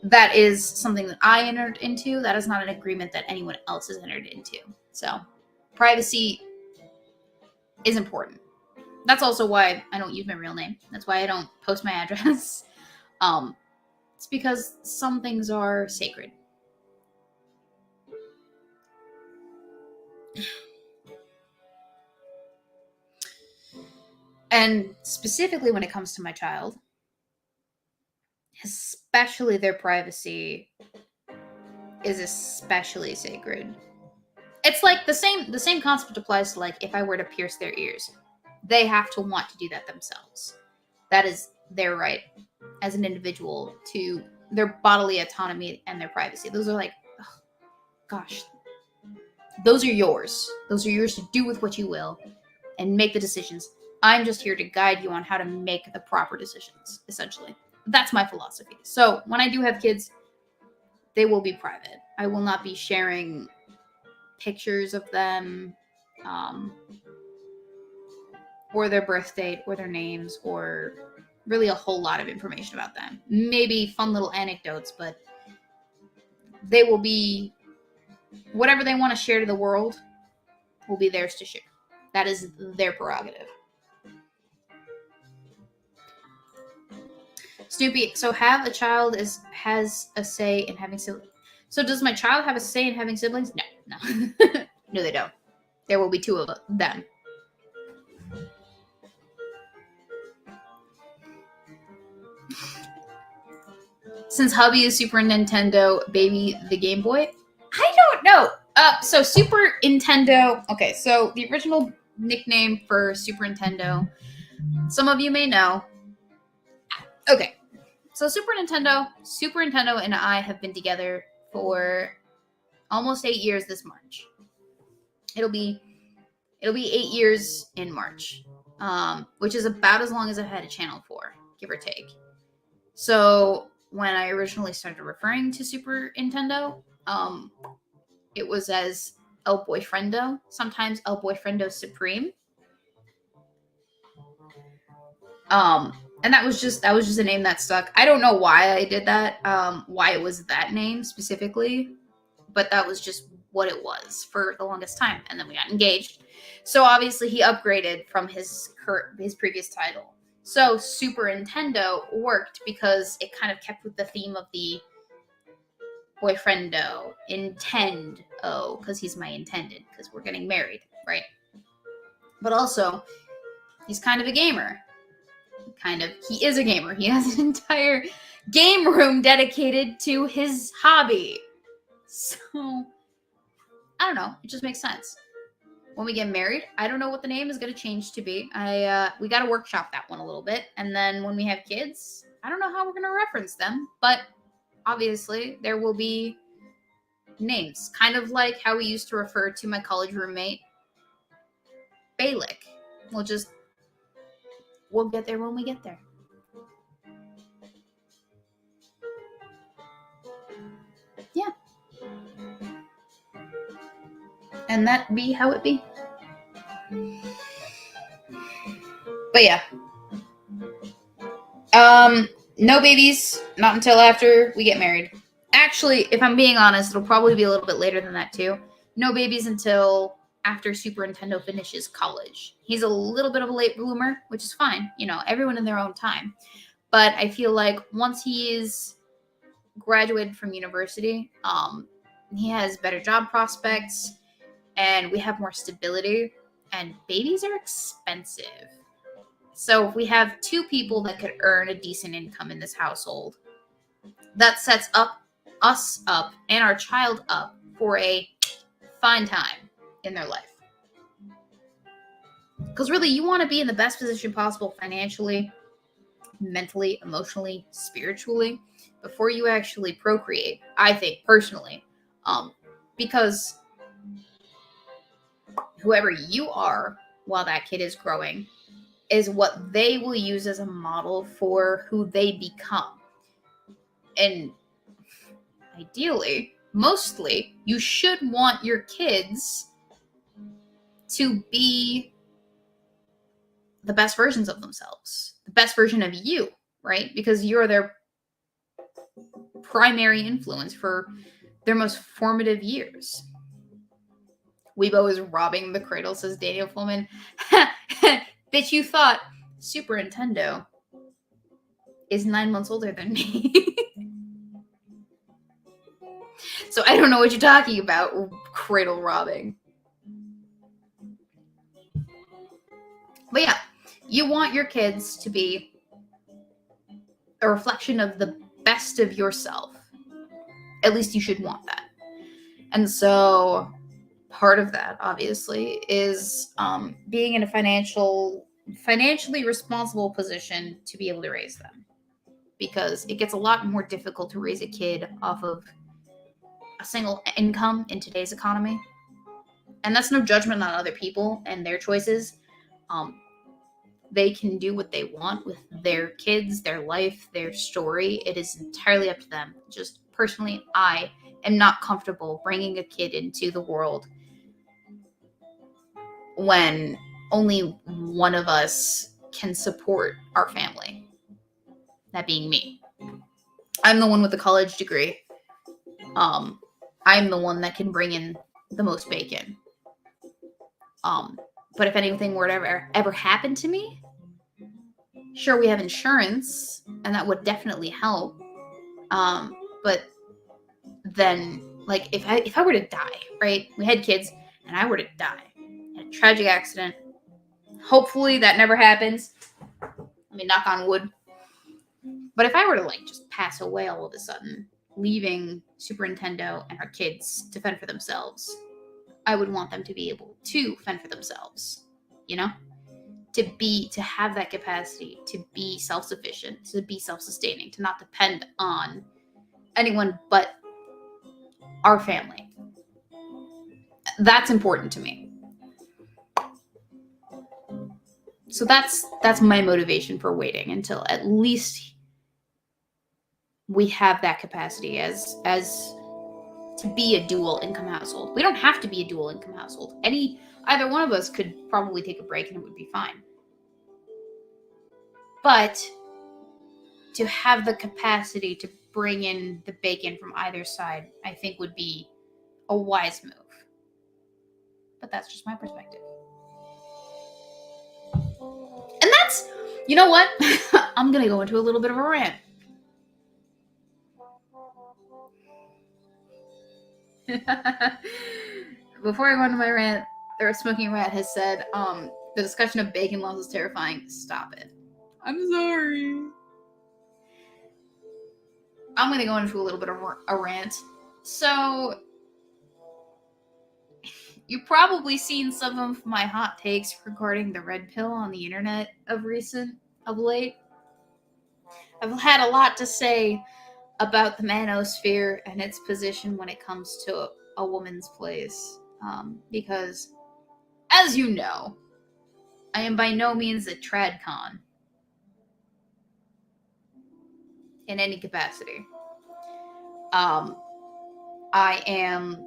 That is something that I entered into. That is not an agreement that anyone else has entered into. So, privacy is important. That's also why I don't use my real name. That's why I don't post my address. It's because some things are sacred. And specifically when it comes to my child, especially their privacy is especially sacred. It's like the same concept applies to, like, if I were to pierce their ears. They have to want to do that themselves. That is their right as an individual to their bodily autonomy and their privacy. Those are like, oh, gosh, those are yours. Those are yours to do with what you will and make the decisions. I'm just here to guide you on how to make the proper decisions, essentially. That's my philosophy. So when I do have kids, they will be private. I will not be sharing pictures of them, or their birth date, or their names, or really a whole lot of information about them. Maybe fun little anecdotes, but they will be whatever they want to share to the world will be theirs to share. That is their prerogative. Snoopy, so have a child has a say in having siblings. So does my child have a say in having siblings? No. No, they don't. There will be two of them. Since hubby is Super Nintendo, baby the Game Boy? I don't know. So Super Nintendo. Okay, so the original nickname for Super Nintendo, some of you may know. Okay, so Super Nintendo and I have been together for almost 8 years this March. It'll be 8 years in March, which is about as long as I've had a channel for, give or take. So when I originally started referring to Super Nintendo, it was as El Boyfriendo, sometimes El Boyfriendo Supreme. And that was just a name that stuck. I don't know why I did that, why it was that name specifically, but that was just what it was for the longest time. And then we got engaged. So obviously he upgraded from his previous title. So Super Nintendo worked because it kind of kept with the theme of the boyfriendo, intendo, because he's my intended, because we're getting married, right? But also, he's kind of a gamer. He is a gamer. He has an entire game room dedicated to his hobby. So, I don't know. It just makes sense. When we get married, I don't know what the name is going to change to be. We got to workshop that one a little bit. And then when we have kids, I don't know how we're going to reference them. But obviously, there will be names. Kind of like how we used to refer to my college roommate, Balik. We'll get there when we get there. Yeah. And that be how it be. But yeah. No babies, not until after we get married. Actually, if I'm being honest, it'll probably be a little bit later than that too. No babies until after Super Nintendo finishes college. He's a little bit of a late bloomer, which is fine. Everyone in their own time. But I feel like once he is graduated from university, he has better job prospects, and we have more stability, and babies are expensive. So if we have two people that could earn a decent income in this household, that sets us up and our child up for a fine time in their life. Because really, you want to be in the best position possible financially, mentally, emotionally, spiritually, before you actually procreate, I think, personally. Because whoever you are while that kid is growing is what they will use as a model for who they become. And ideally, mostly, you should want your kids to be the best versions of themselves, the best version of you, right? Because you're their primary influence for their most formative years. Weebo is robbing the cradle, says Daniel Fluman. Bitch, you thought Super Nintendo is 9 months older than me. So I don't know what you're talking about, cradle robbing. But yeah, you want your kids to be a reflection of the best of yourself. At least you should want that. And so part of that, obviously, is being in a financially responsible position to be able to raise them. Because it gets a lot more difficult to raise a kid off of a single income in today's economy. And that's no judgment on other people and their choices. They can do what they want with their kids, their life, their story. It is entirely up to them. Just personally, I am not comfortable bringing a kid into the world when only one of us can support our family. That being me. I'm the one with the college degree. I'm the one that can bring in the most bacon. But if anything were to ever happen to me, sure, we have insurance, and that would definitely help. But then, like, if I were to die, right? We had kids, and I were to die in a tragic accident. Hopefully, that never happens. I mean, knock on wood. But if I were to like just pass away all of a sudden, leaving Super Nintendo and our kids to fend for themselves, I would want them to be able to fend for themselves. You know? To have that capacity to be self-sufficient, to be self-sustaining, to not depend on anyone but our family. That's important to me. So that's my motivation for waiting until at least we have that capacity as to be a dual income household. We don't have to be a dual income household. Either one of us could probably take a break and it would be fine. But to have the capacity to bring in the bacon from either side, I think would be a wise move. But that's just my perspective. And that's, you know what? I'm going to go into a little bit of a rant. Before I go into my rant, the Smoking Rat has said, the discussion of bacon laws is terrifying. Stop it. I'm sorry. I'm going to go into a little bit of a rant. So, you've probably seen some of my hot takes regarding the red pill on the internet of late. I've had a lot to say about the manosphere and its position when it comes to a woman's place. Because, as you know, I am by no means a tradcon in any capacity. I am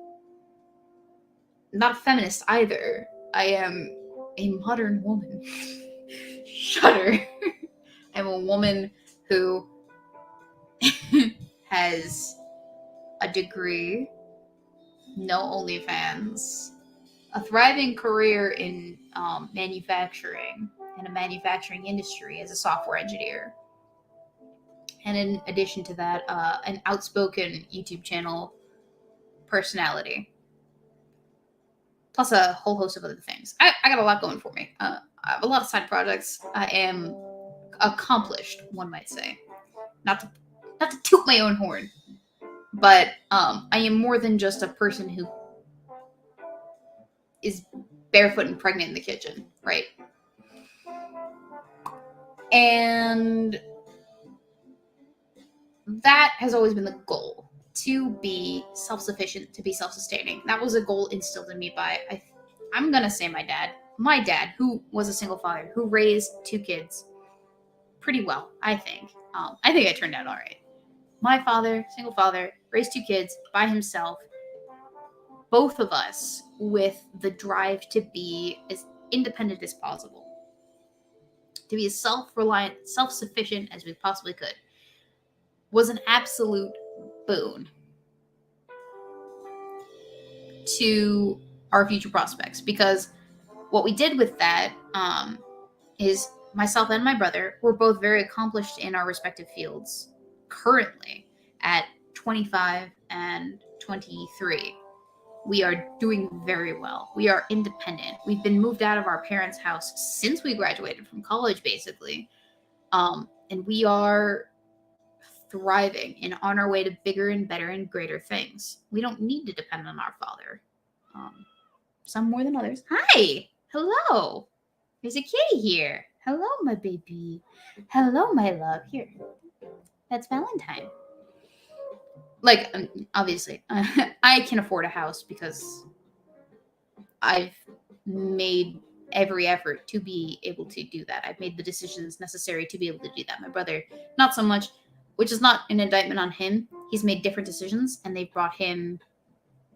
not a feminist either. I am a modern woman. Shudder. I'm a woman who has a degree, no OnlyFans, a thriving career in manufacturing, in a manufacturing industry as a software engineer. And in addition to that, an outspoken YouTube channel personality. Plus a whole host of other things. I got a lot going for me. I have a lot of side projects. I am accomplished, one might say. Not to toot my own horn, but I am more than just a person who is barefoot and pregnant in the kitchen, right? And that has always been the goal, to be self-sufficient, to be self-sustaining. That was a goal instilled in me by, I'm going to say my dad, who was a single father, who raised 2 kids pretty well, I think. I think I turned out all right. My father, single father, raised 2 kids by himself, both of us with the drive to be as independent as possible, to be as self-reliant, self-sufficient as we possibly could, was an absolute boon to our future prospects. Because what we did with that is myself and my brother were both very accomplished in our respective fields currently at 25 and 23. We are doing very well. We are independent. We've been moved out of our parents' house since we graduated from college, basically. And we are thriving and on our way to bigger and better and greater things. We don't need to depend on our father. Some more than others. Hi! Hello! There's a kitty here. Hello, my baby. Hello, my love. Here. That's Valentine. Like, obviously, I can afford a house because I've made every effort to be able to do that. I've made the decisions necessary to be able to do that. My brother, not so much, which is not an indictment on him. He's made different decisions, and they've brought him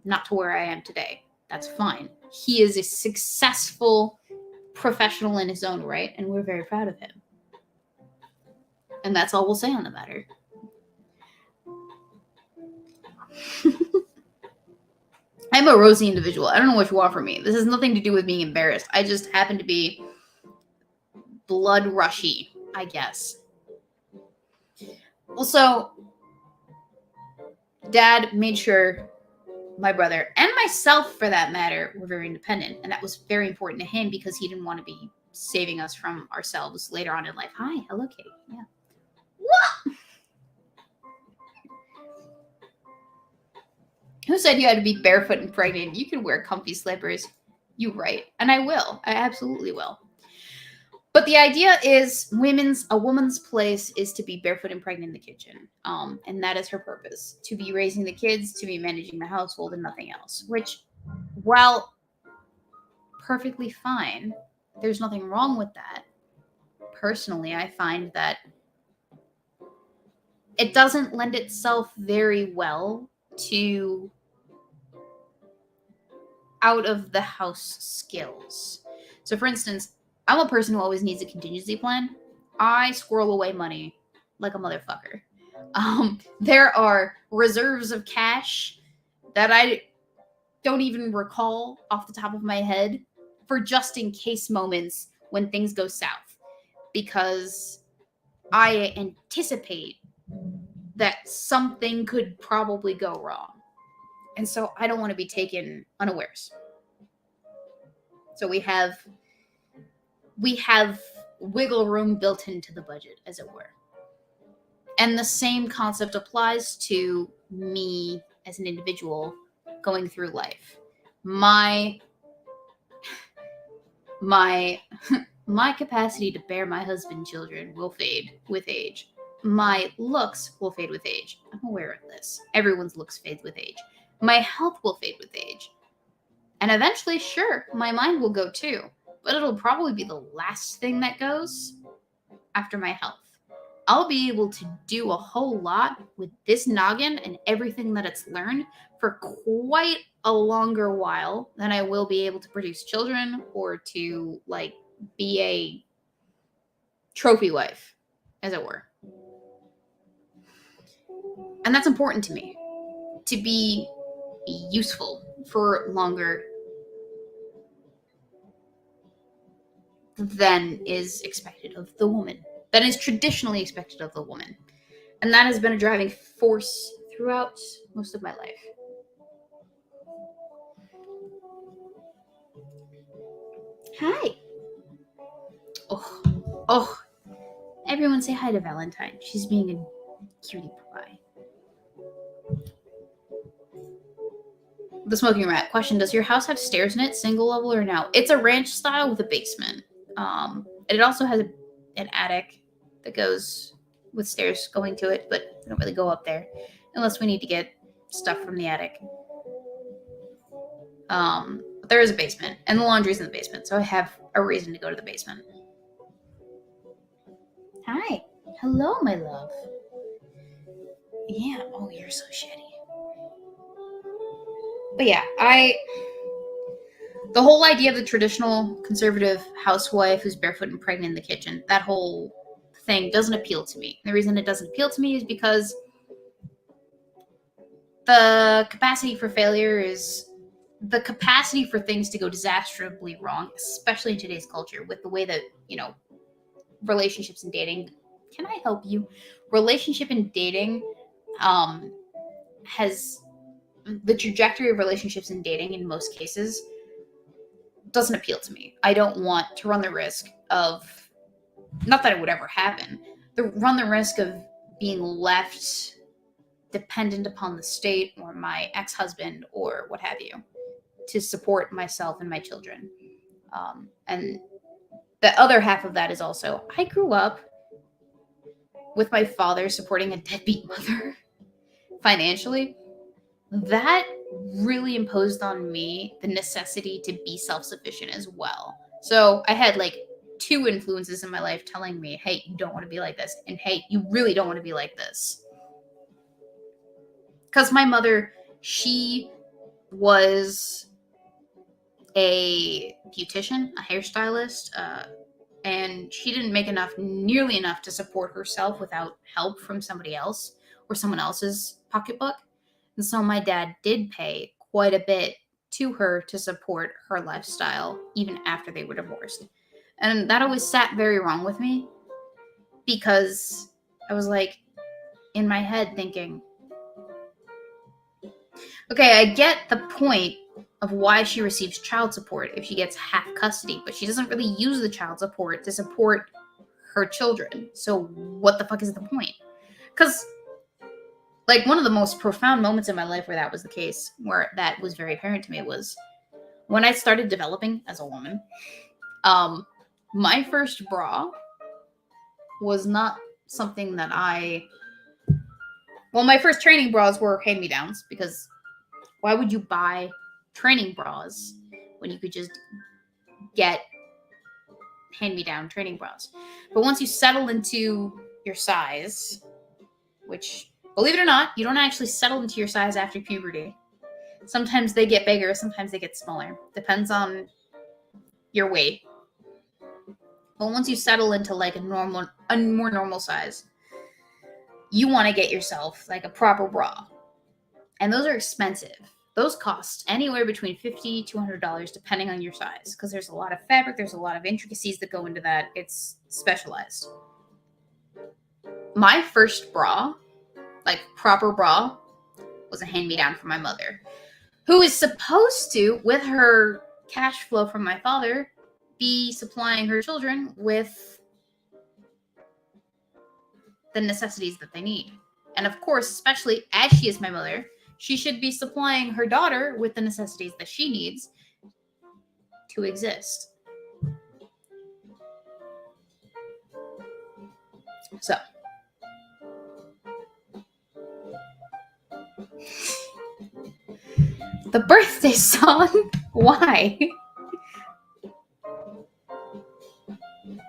not to where I am today. That's fine. He is a successful professional in his own right, and we're very proud of him. And that's all we'll say on the matter. I'm a rosy individual. I don't know what you want from me. This has nothing to do with being embarrassed. I just happen to be blood rushy, I guess. Also, Dad made sure my brother, and myself for that matter, were very independent. And that was very important to him because he didn't want to be saving us from ourselves later on in life. Hi, hello, Kitty. Yeah. What? Who said you had to be barefoot and pregnant? You can wear comfy slippers. You right. And I will. I absolutely will. But the idea is a woman's place is to be barefoot and pregnant in the kitchen. And that is her purpose. To be raising the kids, to be managing the household and nothing else. Which, while perfectly fine, there's nothing wrong with that. Personally, I find that it doesn't lend itself very well to out of the house skills. So for instance, I'm a person who always needs a contingency plan. I squirrel away money like a motherfucker. There are reserves of cash that I don't even recall off the top of my head for just in case moments when things go south, because I anticipate that something could probably go wrong. And so I don't want to be taken unawares. So we have wiggle room built into the budget, as it were. And the same concept applies to me as an individual going through life. My capacity to bear my husband children will fade with age. My looks will fade with age. I'm aware of this. Everyone's looks fade with age. My health will fade with age. And eventually, sure, my mind will go too. But it'll probably be the last thing that goes after my health. I'll be able to do a whole lot with this noggin and everything that it's learned for quite a longer while than I will be able to produce children or to, like, be a trophy wife, as it were. And that's important to me, to be useful for longer than is expected of the woman, that is traditionally expected of the woman. And that has been a driving force throughout most of my life. Hi. Oh, everyone say hi to Valentine. She's being a cutie pie. The Smoking Rat question: does your house have stairs in it, single level or no? It's a ranch style with a basement. It also has an attic that goes with stairs going to it, but we don't really go up there unless we need to get stuff from the attic. But there is a basement, and the laundry's in the basement, so I have a reason to go to the basement. Hi. Hello, my love. Yeah, oh, you're so shitty. But yeah, the whole idea of the traditional conservative housewife who's barefoot and pregnant in the kitchen, that whole thing doesn't appeal to me. The reason it doesn't appeal to me is because the capacity for failure is the capacity for things to go disastrously wrong, especially in today's culture with the way that, relationships and dating. Can I help you? Relationship and dating has the trajectory of relationships and dating in most cases doesn't appeal to me. I don't want to run the risk of, not that it would ever happen, run the risk of being left dependent upon the state or my ex-husband or what have you to support myself and my children. And the other half of that is also, I grew up with my father supporting a deadbeat mother financially. That really imposed on me the necessity to be self-sufficient as well. So I had like two influences in my life telling me, hey, you don't want to be like this. And hey, you really don't want to be like this. Because my mother, she was a beautician, a hairstylist, and she didn't make nearly enough to support herself without help from somebody else or someone else's pocketbook. And so my dad did pay quite a bit to her to support her lifestyle even after they were divorced. And that always sat very wrong with me because I was like in my head thinking, okay, I get the point of why she receives child support if she gets half custody, but she doesn't really use the child support to support her children. So what the fuck is the point? Because like one of the most profound moments in my life where that was the case, where that was very apparent to me, was when I started developing as a woman. My first bra was not something that my first training bras were hand-me-downs, because why would you buy training bras when you could just get hand-me-down training bras? But once you settle into your size, which, believe it or not, you don't actually settle into your size after puberty. Sometimes they get bigger, sometimes they get smaller. Depends on your weight. But once you settle into like a more normal size, you want to get yourself like a proper bra. And those are expensive. Those cost anywhere between $50 to $100 depending on your size, because there's a lot of fabric, there's a lot of intricacies that go into that. It's specialized. My first bra, like proper bra, was a hand-me-down from my mother, who is supposed to, with her cash flow from my father, be supplying her children with the necessities that they need. And of course, especially as she is my mother, she should be supplying her daughter with the necessities that she needs to exist. So, the birthday song. Why?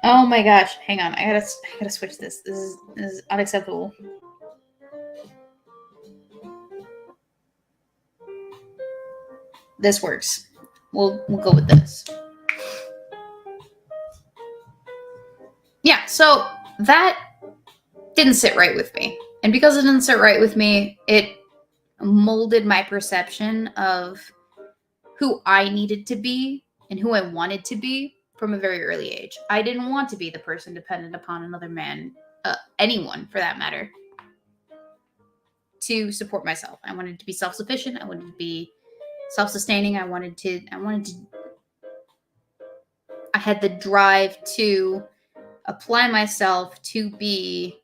Oh my gosh! Hang on, I gotta switch this. This is unacceptable. This works. We'll go with this. Yeah, so that didn't sit right with me. And because it didn't sit right with me, it molded my perception of who I needed to be and who I wanted to be from a very early age. I didn't want to be the person dependent upon another man, anyone for that matter, to support myself. I wanted to be self-sufficient. I wanted to be self-sustaining. I had the drive to apply myself to be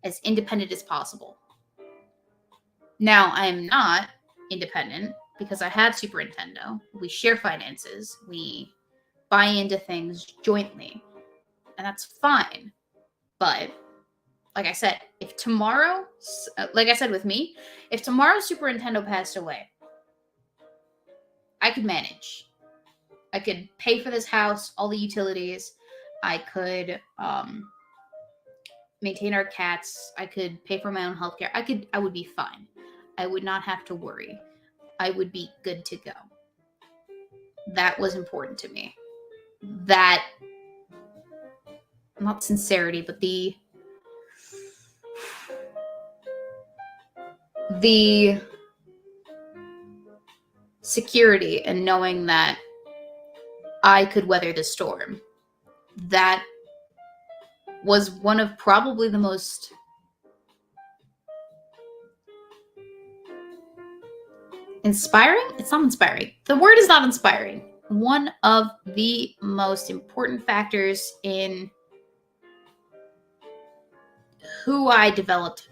as independent as possible. Now, I am not independent because I have Super Nintendo. We share finances. We buy into things jointly. And that's fine. But, like I said, if tomorrow, like I said with me, if tomorrow Super Nintendo passed away, I could manage. I could pay for this house, all the utilities. I could maintain our cats. I could pay for my own healthcare. I would be fine. I would not have to worry. I would be good to go. That was important to me. That, not sincerity, but the security and knowing that I could weather the storm. That was one of probably the most inspiring? It's not inspiring. The word is not inspiring. One of the most important factors in who I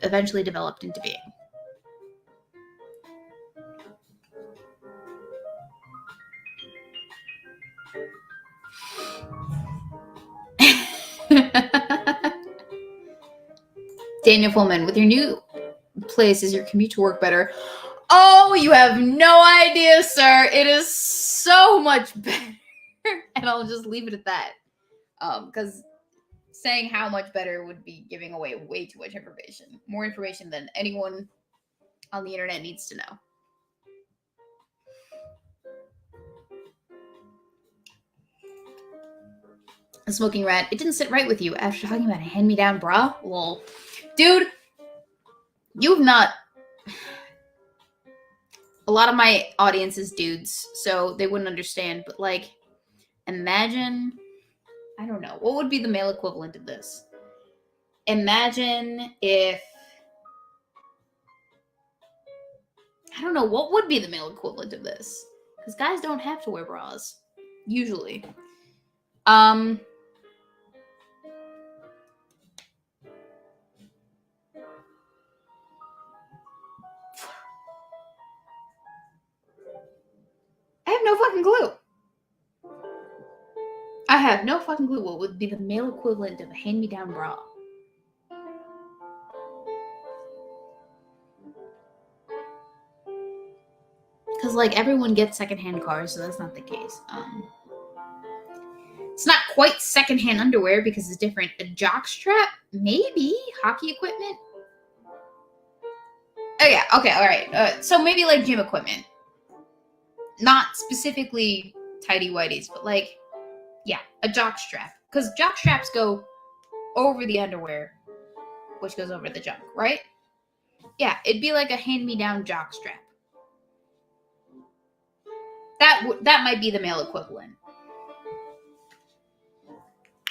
eventually developed into being. Daniel Pullman, with your new place, is your commute to work better? Oh, you have no idea, sir. It is so much better. And I'll just leave it at that. Because saying how much better would be giving away way too much information. More information than anyone on the internet needs to know. A smoking rat. It didn't sit right with you after talking about a hand-me-down bra? Lol. Dude, you've not... A lot of my audience is dudes, so they wouldn't understand, but, like, imagine... I don't know. What would be the male equivalent of this? Imagine if... I don't know. What would be the male equivalent of this? Because guys don't have to wear bras. Usually. I have no fucking clue. I have no fucking clue what would be the male equivalent of a hand-me-down bra. Because, like, everyone gets secondhand cars, so that's not the case. It's not quite secondhand underwear because it's different. A jock strap? Maybe. Hockey equipment? Oh, yeah. Okay, all right. So maybe, like, gym equipment. Not specifically tighty-whities, but, like, yeah, a jock strap. Because jock straps go over the underwear, which goes over the junk, right? Yeah, it'd be like a hand-me-down jock strap. That might be the male equivalent.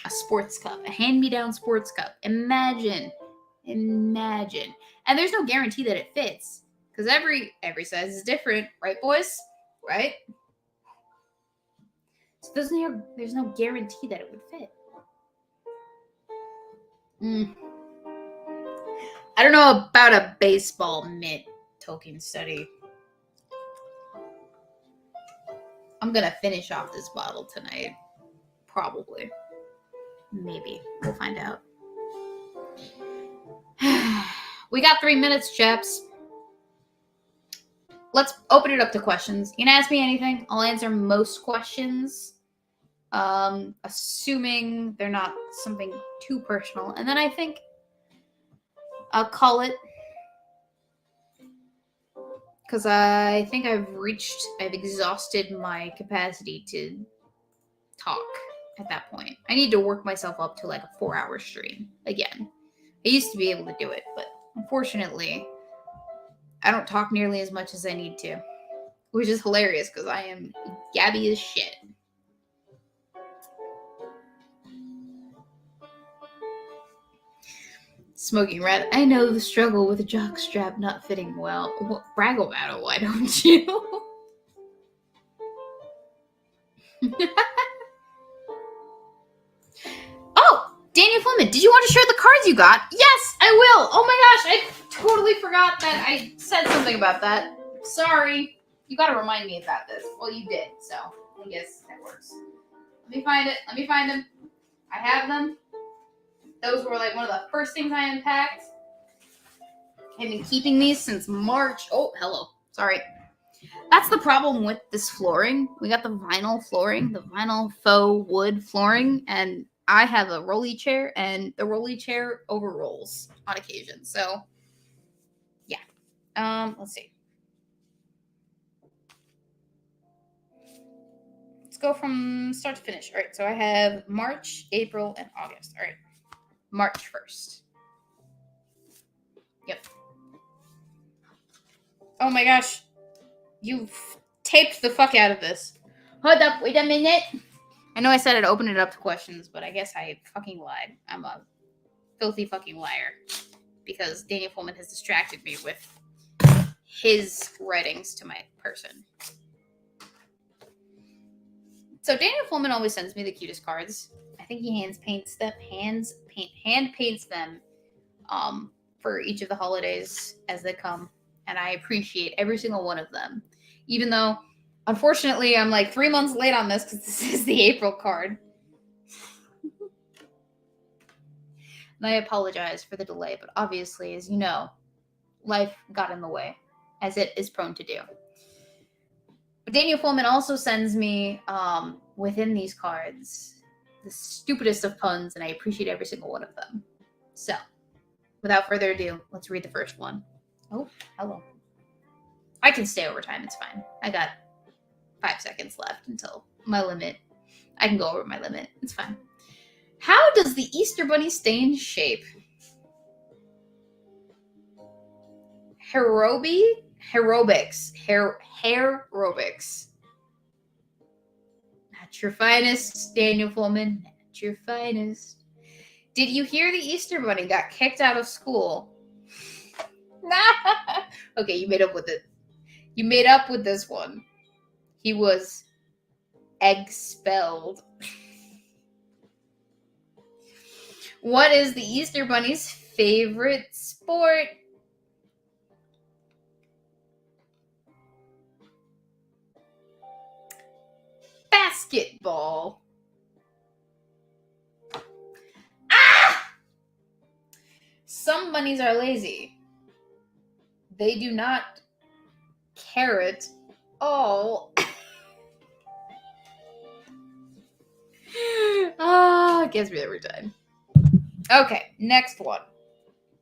A sports cup, a hand-me-down sports cup. Imagine. And there's no guarantee that it fits, because every size is different, right, boys? Right? So there's no guarantee that it would fit. I don't know about a baseball mitt token study. I'm gonna finish off this bottle tonight. Probably. Maybe. We'll find out. We got 3 minutes, chaps. Let's open it up to questions. You can ask me anything. I'll answer most questions. Assuming they're not something too personal. And then I think I'll call it. Because I think I've exhausted my capacity to talk at that point. I need to work myself up to like a 4-hour stream again. I used to be able to do it, but unfortunately, I don't talk nearly as much as I need to. Which is hilarious because I am gabby as shit. Smoking rat. I know the struggle with a jock strap not fitting well. Well, brag about it, why don't you? Oh, Daniel Fleming, did you want to share the cards you got? Yes, I will. Oh my gosh, I totally forgot that I said something about that. Sorry. You got to remind me about this. Well, you did, so I guess that works. Let me find it. Let me find them. I have them. Those were like one of the first things I unpacked. I've been keeping these since March. Oh, hello. Sorry. That's the problem with this flooring. We got the vinyl flooring, the vinyl faux wood flooring, and I have a rolly chair, and the rolly chair overrolls on occasion. So, yeah. Let's see. Let's go from start to finish. All right. So I have March, April, and August. All right. March 1st. Yep. Oh my gosh. You've taped the fuck out of this. Hold up. Wait a minute. I know I said I'd open it up to questions, but I guess I fucking lied. I'm a filthy fucking liar. Because Daniel Pullman has distracted me with his writings to my person. So Daniel Pullman always sends me the cutest cards. I think he hand paints them for each of the holidays as they come, and I appreciate every single one of them. Even though, unfortunately, I'm like 3 months late on this because this is the April card, and I apologize for the delay. But obviously, as you know, life got in the way, as it is prone to do. But Daniel Pullman also sends me within these cards the stupidest of puns, and I appreciate every single one of them. So, without further ado, let's read the first one. Oh, hello. I can stay over time, it's fine. I got 5 seconds left until my limit. I can go over my limit, it's fine. How does the Easter Bunny stay in shape? Aerobics. Not your finest, Daniel Fullman. Not your finest. Did you hear the Easter Bunny got kicked out of school? Okay, you made up with it. You made up with this one. He was expelled. What is the Easter Bunny's favorite sport? Basketball. Ah! Some bunnies are lazy. They do not carrot all. It gets me every time. Okay, next one.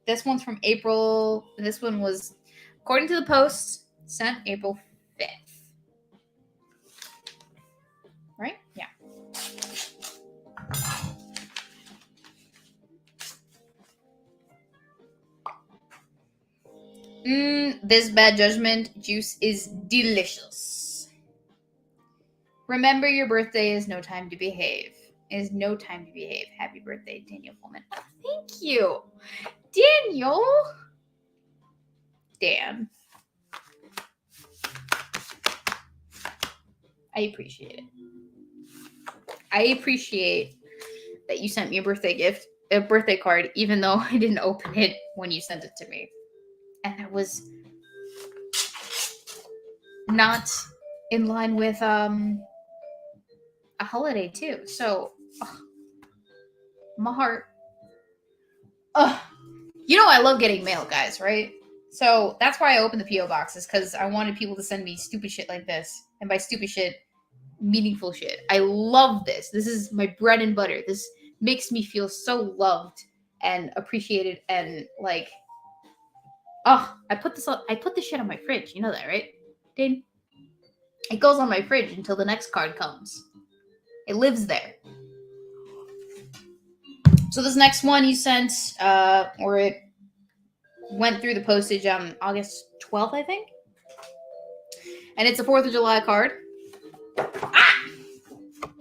This one's from April. This one was, according to the post, sent April 5th. Right? Yeah. This bad judgment juice is delicious. Remember, your birthday is no time to behave. Is no time to behave. Happy birthday, Daniel Pullman. Oh, thank you, Daniel. Dan. I appreciate it. I appreciate that you sent me a birthday card, even though I didn't open it when you sent it to me. And it was not in line with a holiday too. So my heart. You know I love getting mail, guys, right? So that's why I opened the P.O. boxes, because I wanted people to send me stupid shit like this. And by stupid shit, meaningful shit. I love this. This is my bread and butter. This makes me feel so loved and appreciated and like, I put this shit on my fridge. You know that, right? Dude, it goes on my fridge until the next card comes. It lives there. So this next one you sent, or it went through the postage on August 12th, I think. And it's a 4th of July card.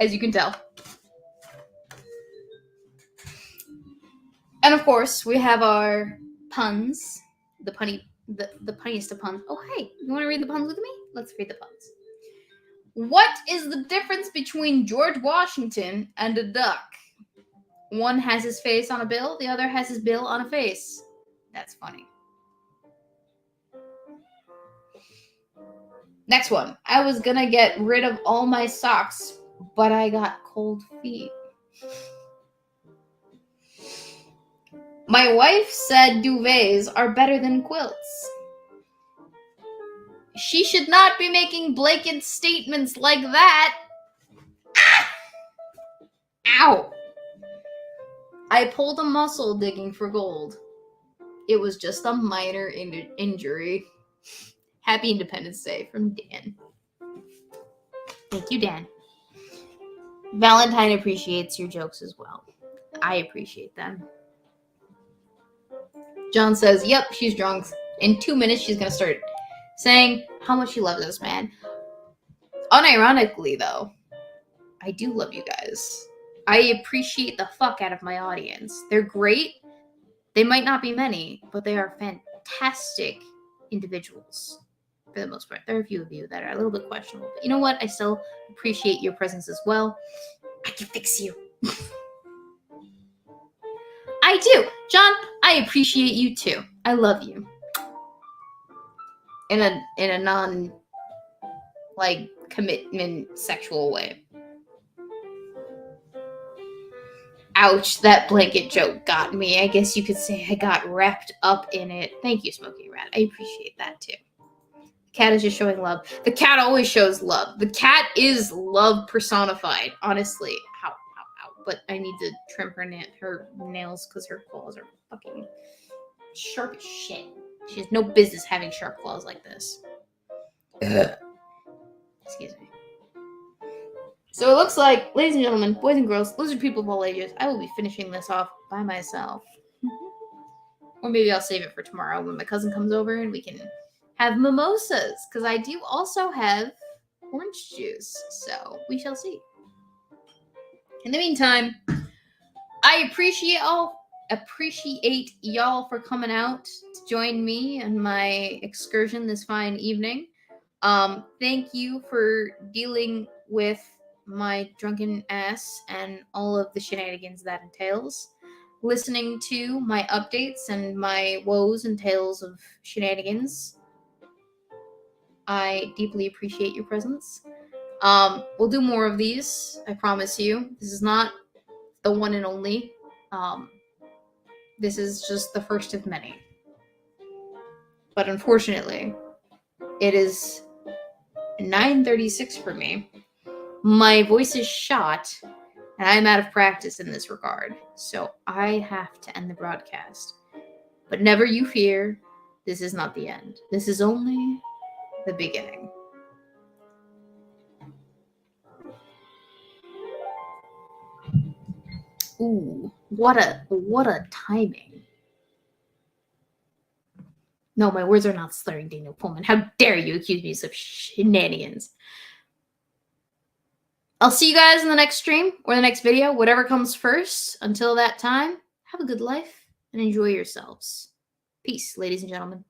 As you can tell. And of course, we have our puns. The punniest of puns. Oh, hey, you want to read the puns with me? Let's read the puns. What is the difference between George Washington and a duck? One has his face on a bill, the other has his bill on a face. That's funny. Next one. I was gonna get rid of all my socks, but I got cold feet. My wife said duvets are better than quilts. She should not be making blanket statements like that. Ah! Ow. I pulled a muscle digging for gold. It was just a minor injury. Happy Independence Day from Dan. Thank you, Dan. Valentine appreciates your jokes as well. I appreciate them. John says, yep, she's drunk. In 2 minutes, she's going to start saying how much she loves this man. Unironically, though, I do love you guys. I appreciate the fuck out of my audience. They're great. They might not be many, but they are fantastic individuals for the most part. There are a few of you that are a little bit questionable. But you know what? I still appreciate your presence as well. I can fix you. I do. John, I appreciate you too. I love you. In a non commitment sexual way. Ouch, that blanket joke got me. I guess you could say I got wrapped up in it. Thank you, Smoking Rat. I appreciate that too. The cat is just showing love. The cat always shows love. The cat is love personified, honestly. Ow. But I need to trim her nails because her claws are fucking sharp as shit. She has no business having sharp claws like this. Excuse me. So it looks like, ladies and gentlemen, boys and girls, lizard people of all ages, I will be finishing this off by myself. Or maybe I'll save it for tomorrow when my cousin comes over and we can have mimosas. Because I do also have orange juice. So we shall see. In the meantime, I appreciate y'all for coming out to join me on my excursion this fine evening. Thank you for dealing with my drunken ass and all of the shenanigans that entails. Listening to my updates and my woes and tales of shenanigans. I deeply appreciate your presence. We'll do more of these, I promise you. This is not the one and only. This is just the first of many. But unfortunately, it is 9:36 for me. My voice is shot, and I'm out of practice in this regard. So I have to end the broadcast. But never you fear, this is not the end. This is only the beginning. Ooh, what a timing. No, my words are not slurring, Daniel Pullman. How dare you accuse me of shenanigans? I'll see you guys in the next stream or the next video, whatever comes first. Until that time, have a good life and enjoy yourselves. Peace, ladies and gentlemen.